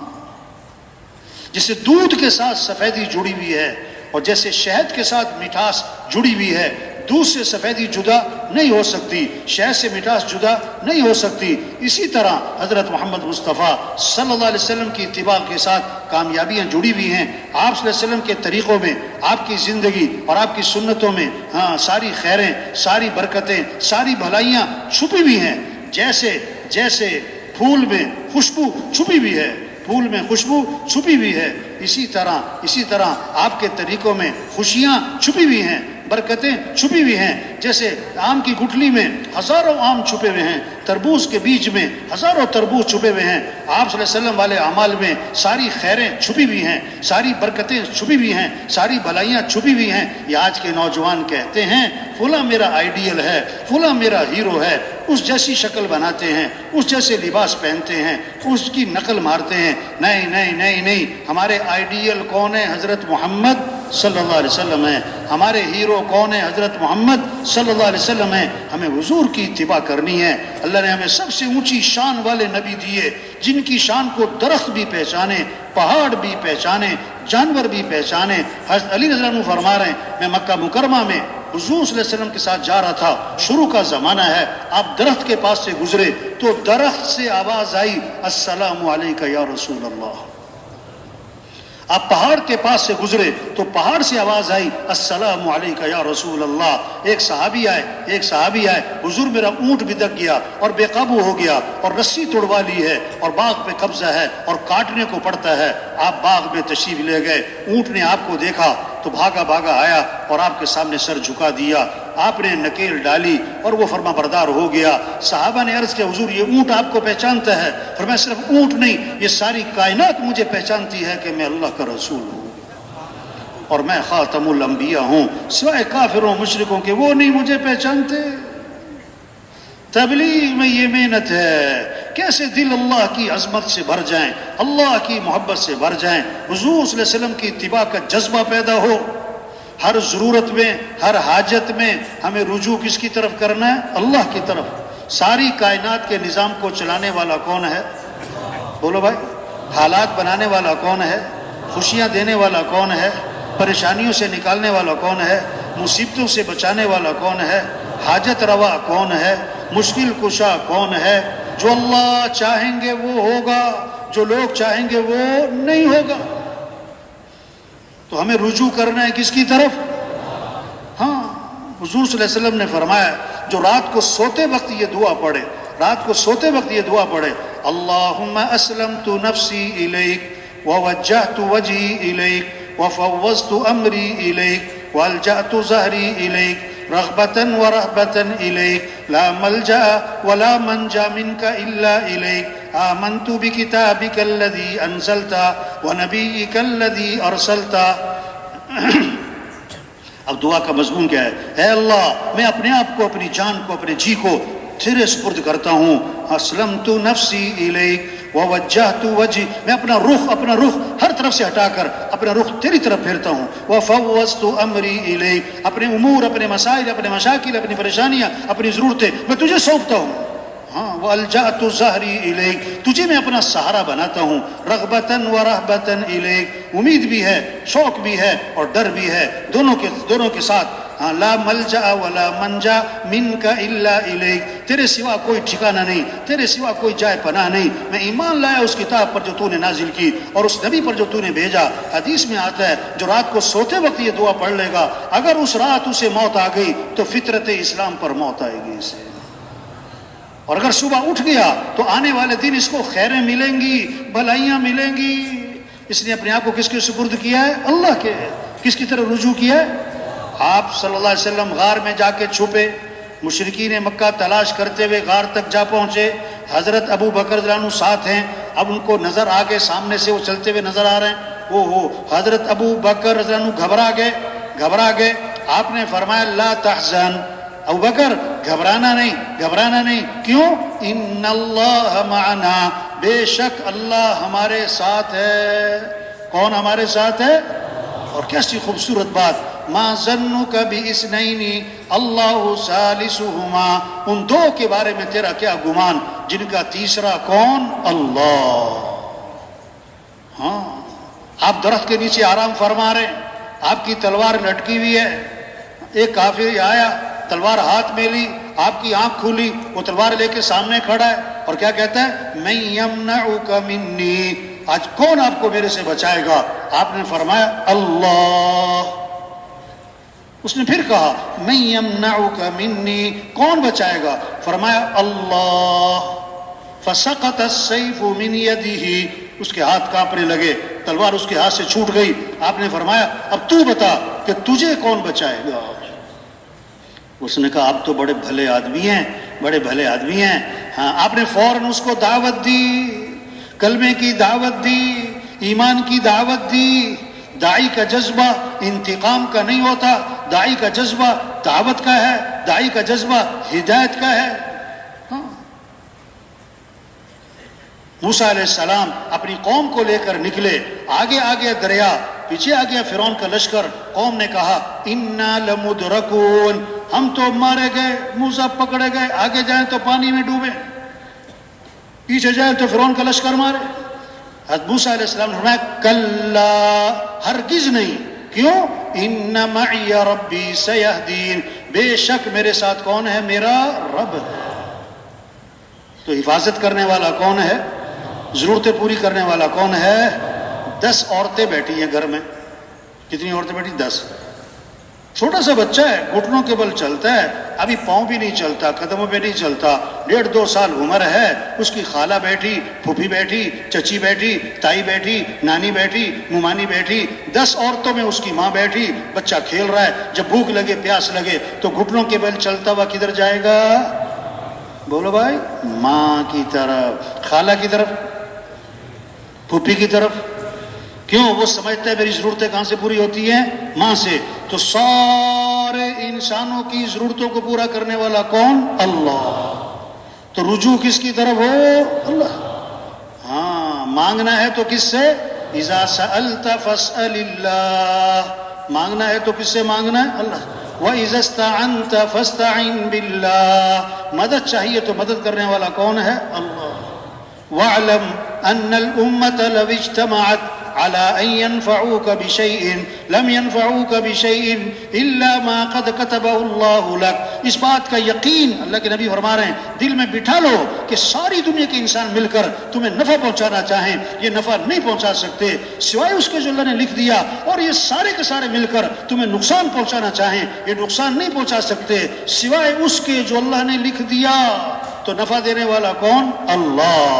جیسے دودھ کے ساتھ سفیدی جڑی ہوئی ہے اور جیسے شہد کے ساتھ مٹھاس جڑی ہوئی ہے، دودھ سے سفیدی جدا نہیں ہو سکتی، شہد سے مٹھاس جدا نہیں ہو سکتی، اسی طرح حضرت محمد مصطفیٰ صلی اللہ علیہ وسلم کی اتباع کے ساتھ کامیابیاں جڑی ہوئی ہیں۔ آپ صلی اللہ علیہ وسلم کے طریقوں میں، آپ کی زندگی اور آپ کی سنتوں میں ہاں ساری خیریں، ساری برکتیں، ساری بھلائیاں چھپی ہوئی ہیں۔ جیسے پھول میں خوشبو چھپی ہوئی ہے، پھول میں خوشبو چھپی ہوئی ہے، اسی طرح آپ کے طریقوں میں خوشیاں چھپی ہوئی ہیں، برکتیں چھپی ہوئی ہیں۔ جیسے آم کی گٹھلی میں ہزاروں آم چھپے ہوئے ہیں، تربوز کے بیج میں ہزاروں تربوز چھپے ہوئے ہیں، آپ صلی اللہ علیہ وسلم والے اعمال میں ساری خیریں چھپی ہوئی ہیں، ساری برکتیں چھپی ہوئی ہیں، ساری بھلائیاں چھپی ہوئی ہیں۔ یہ آج کے نوجوان کہتے ہیں فلاں میرا آئیڈیل ہے، فلاں میرا ہیرو ہے، اس جیسی شکل بناتے ہیں، اس جیسے لباس پہنتے ہیں، اس کی نقل مارتے ہیں۔ نہیں، ہمارے آئیڈیل کون ہے؟ حضرت محمد صلی اللہ علیہ وسلم ہے۔ ہمارے ہیرو کون ہے؟ حضرت محمد صلی اللہ علیہ وسلم ہے۔ ہمیں حضور کی اتباع کرنی ہے۔ اللہ نے ہمیں سب سے اونچی شان والے نبی دیے، جن کی شان کو درخت بھی پہچانے، پہاڑ بھی پہچانے، جانور بھی پہچانے۔ حضرت علی رضی اللہ عنہ فرما رہے ہیں، میں مکہ مکرمہ میں حضور صلی اللہ علیہ وسلم کے ساتھ جا رہا تھا، شروع کا زمانہ ہے، آپ درخت کے پاس سے گزرے تو درخت سے آواز آئی السلام علیکہ یا رسول اللہ۔ آپ پہاڑ کے پاس سے گزرے تو پہاڑ سے آواز آئی السلام علیکہ یا رسول اللہ۔ ایک صحابی آئے، حضور میرا اونٹ بھی دک گیا اور بے قابو ہو گیا اور رسی توڑوا لی ہے اور باغ پہ قبضہ ہے اور کاٹنے کو پڑتا ہے۔ آپ باغ میں تشریف لے گئے، اونٹ نے آپ کو دیکھا تو بھاگا آیا اور آپ کے سامنے سر جھکا دیا، آپ نے نکیل ڈالی اور وہ فرما بردار ہو گیا۔ صحابہ نے عرض کیا حضور یہ اونٹ آپ کو پہچانتا ہے؟ فرمایا صرف اونٹ نہیں، یہ ساری کائنات مجھے پہچانتی ہے کہ میں اللہ کا رسول ہوں اور میں خاتم الانبیاء ہوں، سوائے کافروں مشرکوں کے وہ نہیں مجھے پہچانتے۔ تبلیغ میں یہ محنت ہے، کیسے دل اللہ کی عظمت سے بھر جائیں، اللہ کی محبت سے بھر جائیں، حضور صلی اللہ علیہ وسلم کی اتباع کا جذبہ پیدا ہو۔ ہر ضرورت میں، ہر حاجت میں ہمیں رجوع کس کی طرف کرنا ہے؟ اللہ کی طرف۔ ساری کائنات کے نظام کو چلانے والا کون ہے؟ بولو بھائی، حالات بنانے والا کون ہے؟ خوشیاں دینے والا کون ہے؟ پریشانیوں سے نکالنے والا کون ہے؟ مصیبتوں سے بچانے والا کون ہے؟ حاجت روا کون ہے؟ مشکل کشا کون ہے؟ جو اللہ چاہیں گے وہ ہوگا، جو لوگ چاہیں گے وہ نہیں ہوگا۔ تو ہمیں رجوع کرنا ہے کس کی طرف؟ ہاں، حضور صلی اللہ علیہ وسلم نے فرمایا جو رات کو سوتے وقت یہ دعا پڑھے، اللہم اسلمت نفسی الیک ووجہت وجہی الیک وفوضت امری الیک والجأت ظہری الیک رغبة ورهبة إليك لا ملجأ ولا منجا منك إلا إليك آمنت بکتابک الذی انزلت ونبیک الذی ارسلت. اب دعا کا مضمون کیا ہے؟ اے اللہ میں اپنے آپ کو، اپنی جان کو، اپنے جی کو تیرے سپرد کرتا ہوں. اسلمت نفسی الیک ووجہت وجہی، میں اپنا رخ ہر طرف سے ہٹا کر اپنا رخ تیری طرف پھیرتا ہوں. وفوضت امری الیک، اپنے امور، اپنے مسائل، اپنے مشاکل، اپنی پریشانیاں، اپنی ضرورتیں میں تجھے سونپتا ہوں. ہاں والجأت ظہری الیک، تجھے میں اپنا سہارا بناتا ہوں. رغبتاً و رہبتاً الیک، امید بھی ہے، شوق بھی ہے اور ڈر بھی ہے، دونوں کے ساتھ. ہاں لا ملجأ ولا منجا منک الا الیک، تیرے سوا کوئی ٹھکانہ نہیں، تیرے سوا کوئی جائے پناہ نہیں. میں ایمان لایا اس کتاب پر جو تو نے نازل کی اور اس نبی پر جو تو نے بھیجا. حدیث میں آتا ہے جو رات کو سوتے وقت یہ دعا پڑھ لے گا، اگر اس رات اسے موت آ گئی تو فطرت اسلام پر موت آئے گی اسے، اور اگر صبح اٹھ گیا تو آنے والے دن اس کو خیریں ملیں گی، بھلائیاں ملیں گی. اس نے اپنے آپ کو کس کے سپرد کیا ہے؟ اللہ کے. کس کی طرف رجوع کیا ہے؟ آپ صلی اللہ علیہ وسلم غار میں جا کے چھپے، مشرکین مکہ تلاش کرتے ہوئے غار تک جا پہنچے. حضرت ابو بکر رضی اللہ عنہ ساتھ ہیں، اب ان کو نظر آ گئے، سامنے سے وہ چلتے ہوئے نظر آ رہے ہیں. حضرت ابو بکر رضی اللہ عنہ گھبرا گئے. آپ نے فرمایا لا تحزن، ابو بکر گھبرانا نہیں. کیوں؟ ان اللہ معنا، بے شک اللہ ہمارے ساتھ ہے. کون ہمارے ساتھ ہے؟ اور کیسی خوبصورت بات، ما ظنک باثنین اللہ ثالثہما، ان دو کے بارے میں تیرا کیا گمان جن کا تیسرا کون؟ اللہ. ہاں آپ درخت کے نیچے آرام فرما رہے ہیں، آپ کی تلوار لٹکی ہوئی ہے. ایک کافر آیا، تلوار ہاتھ میں لی، آپ کی آنکھ کھولی، وہ تلوار لے کے سامنے کھڑا ہے اور کیا کہتا ہے؟ من یمنعک منی، آج کون آپ کو میرے سے بچائے گا؟ آپ نے فرمایا اللہ. اس نے پھر کہا من یمنعک منی، کون بچائے گا؟ فرمایا اللہ. فسقط السیف من یدہ، اس کے ہاتھ کانپنے لگے، تلوار اس کے ہاتھ سے چھوٹ گئی. آپ نے فرمایا اب تو بتا کہ تجھے کون بچائے گا؟ اس نے کہا آپ تو بڑے بھلے آدمی ہیں. ہاں آپ نے فوراً اس کو دعوت دی، کلمے کی دعوت دی، ایمان کی دعوت دی. داعی کا جذبہ انتقام کا نہیں ہوتا، داعی کا جذبہ دعوت کا ہے، داعی کا جذبہ ہدایت کا ہے. موسیٰ علیہ السلام اپنی قوم کو لے کر نکلے، آگے دریا، پیچھے آ گیا فرعون کا لشکر. قوم نے کہا انا لمدرکون، ہم تو مارے گئے، موسیٰ پکڑے گئے، آگے جائیں تو پانی میں ڈوبے، پیچھے جائیں تو فرعون کا لشکر مارے. حضرت موسیٰ علیہ السلام نے فرمایا کلا، ہرگز نہیں. کیوں؟ ان معی ربی سیہدین، بے شک میرے ساتھ کون ہے؟ میرا رب ہے. تو حفاظت کرنے والا کون ہے؟ ضرورتیں پوری کرنے والا کون ہے؟ 10 عورتیں بیٹھی ہیں گھر میں. کتنی عورتیں بیٹھی؟ 10. چھوٹا سا بچہ ہے، گھٹنوں کے بل چلتا ہے، ابھی پاؤں بھی نہیں چلتا، قدموں پہ نہیں چلتا، 1.5-2 سال عمر ہے. اس کی خالہ بیٹھی، پھوپھی بیٹھی، چچی بیٹھی، تائی بیٹھی، نانی بیٹھی، ممانی بیٹھی، 10 عورتوں میں اس کی ماں بیٹھی. بچہ کھیل رہا ہے. جب بھوک لگے، پیاس لگے تو گھٹنوں کے بل چلتا ہوا کدھر جائے گا؟ بولو بھائی، ماں کی طرف، خالہ کی طرف، پھوپھی کی طرف. کیوں؟ وہ سمجھتا ہے میری ضرورتیں کہاں سے پوری ہوتی ہیں؟ ماں سے. تو سارے انسانوں کی ضرورتوں کو پورا کرنے والا کون؟ اللہ. تو رجوع کس کی طرف ہو؟ اللہ. ہاں مانگنا ہے تو کس سے؟ اذا سألت فاسأل اللہ، مانگنا ہے تو کس سے مانگنا ہے؟ اللہ. وَإِذَا اسْتَعَنْتَ فَاسْتَعِنْ بِاللَّهِ، مدد چاہیے تو مدد کرنے والا کون ہے؟ اللہ. وَاعْلَمْ أَنَّ الْأُمَّةَ لَوِ اجْتَمَعَتْ على أن ينفعوك بشيء لم ينفعوك بشيء إلا ما قد كتبه الله لك. اس بات کا یقین اللہ کے نبی فرما رہے ہیں دل میں بٹھا لو کہ ساری دنیا کے انسان مل کر تمہیں نفع پہنچانا چاہیں، یہ نفع نہیں پہنچا سکتے سوائے اس کے جو اللہ نے لکھ دیا، اور یہ سارے کے سارے مل کر تمہیں نقصان پہنچانا چاہیں، یہ نقصان نہیں پہنچا سکتے سوائے اس کے جو اللہ نے لکھ دیا. تو نفع دینے والا کون؟ اللہ.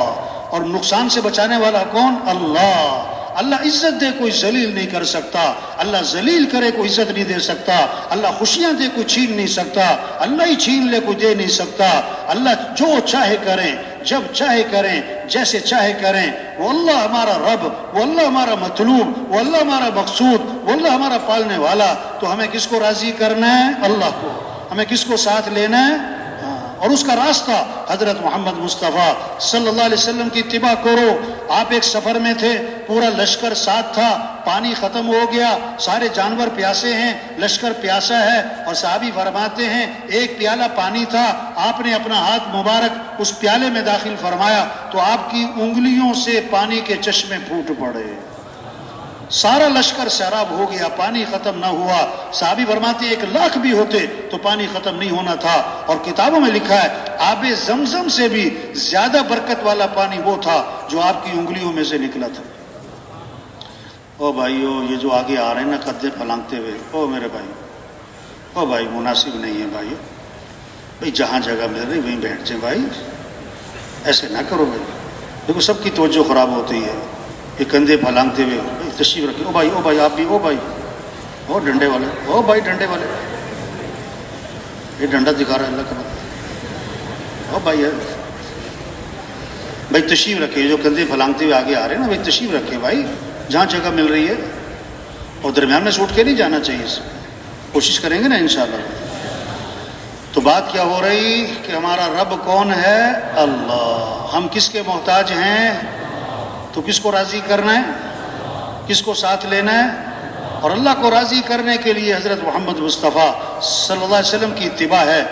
اور نقصان سے بچانے والا کون؟ اللہ. اللہ عزت دے کوئی ذلیل نہیں کر سکتا، اللہ ذلیل کرے کوئی عزت نہیں دے سکتا، اللہ خوشیاں دے کوئی چھین نہیں سکتا، اللہ ہی چھین لے کوئی دے نہیں سکتا. اللہ جو چاہے کریں، جب چاہے کریں، جیسے چاہے کریں، وہ اللہ ہمارا رب، وہ اللہ ہمارا مطلوب، وہ اللہ ہمارا مقصود، وہ اللہ ہمارا پالنے والا، تو ہمیں کس کو راضی کرنا ہے؟ اللہ کو۔ ہمیں کس کو ساتھ لینا ہے؟ اور اس کا راستہ حضرت محمد مصطفیٰ صلی اللہ علیہ وسلم کی اتباع کرو۔ آپ ایک سفر میں تھے، پورا لشکر ساتھ تھا، پانی ختم ہو گیا، سارے جانور پیاسے ہیں، لشکر پیاسا ہے، اور صحابی فرماتے ہیں ایک پیالہ پانی تھا، آپ نے اپنا ہاتھ مبارک اس پیالے میں داخل فرمایا تو آپ کی انگلیوں سے پانی کے چشمے پھوٹ پڑے، سارا لشکر سیراب ہو گیا، پانی ختم نہ ہوا۔ صحابی فرماتے 1,00,000 بھی ہوتے تو پانی ختم نہیں ہونا تھا۔ اور کتابوں میں لکھا ہے آب زمزم سے بھی زیادہ برکت والا پانی وہ تھا جو آپ کی انگلیوں میں سے نکلا تھا۔ او بھائیو، یہ جو آگے آ رہے ہیں نا قدے پھلانگتے ہوئے، او میرے بھائی، او بھائی مناسب نہیں ہے بھائی، بھائی جہاں جگہ مل رہی وہیں بیٹھ جائیں بھائی، ایسے نہ کرو بھائی۔ دیکھو سب کی توجہ خراب ہوتی ہے، یہ کندھے پھلانگتے ہوئے تشریف رکھے، او بھائی آپ بھی، او بھائی، او ڈنڈے والے، او بھائی ڈنڈے والے، یہ ڈنڈا دکھا رہا ہے اللہ کا بندہ، او بھائی بھائی تشریف رکھے، جو کندھے پھلانگتے ہوئے آگے آ رہے ہیں نا بھائی تشریف رکھے بھائی، جہاں جگہ مل رہی ہے، اور درمیان میں سے اٹھ کے نہیں جانا چاہیے، کوشش کریں گے نا انشاءاللہ۔ تو بات کیا ہو رہی کہ ہمارا رب کون ہے؟ اللہ۔ ہم کس کے محتاج ہیں؟ تو کس کو راضی کرنا ہے؟ کس کو ساتھ لینا ہے؟ اور اللہ کو راضی کرنے کے لیے حضرت محمد مصطفیٰ صلی اللہ علیہ وسلم کی اتباع ہے۔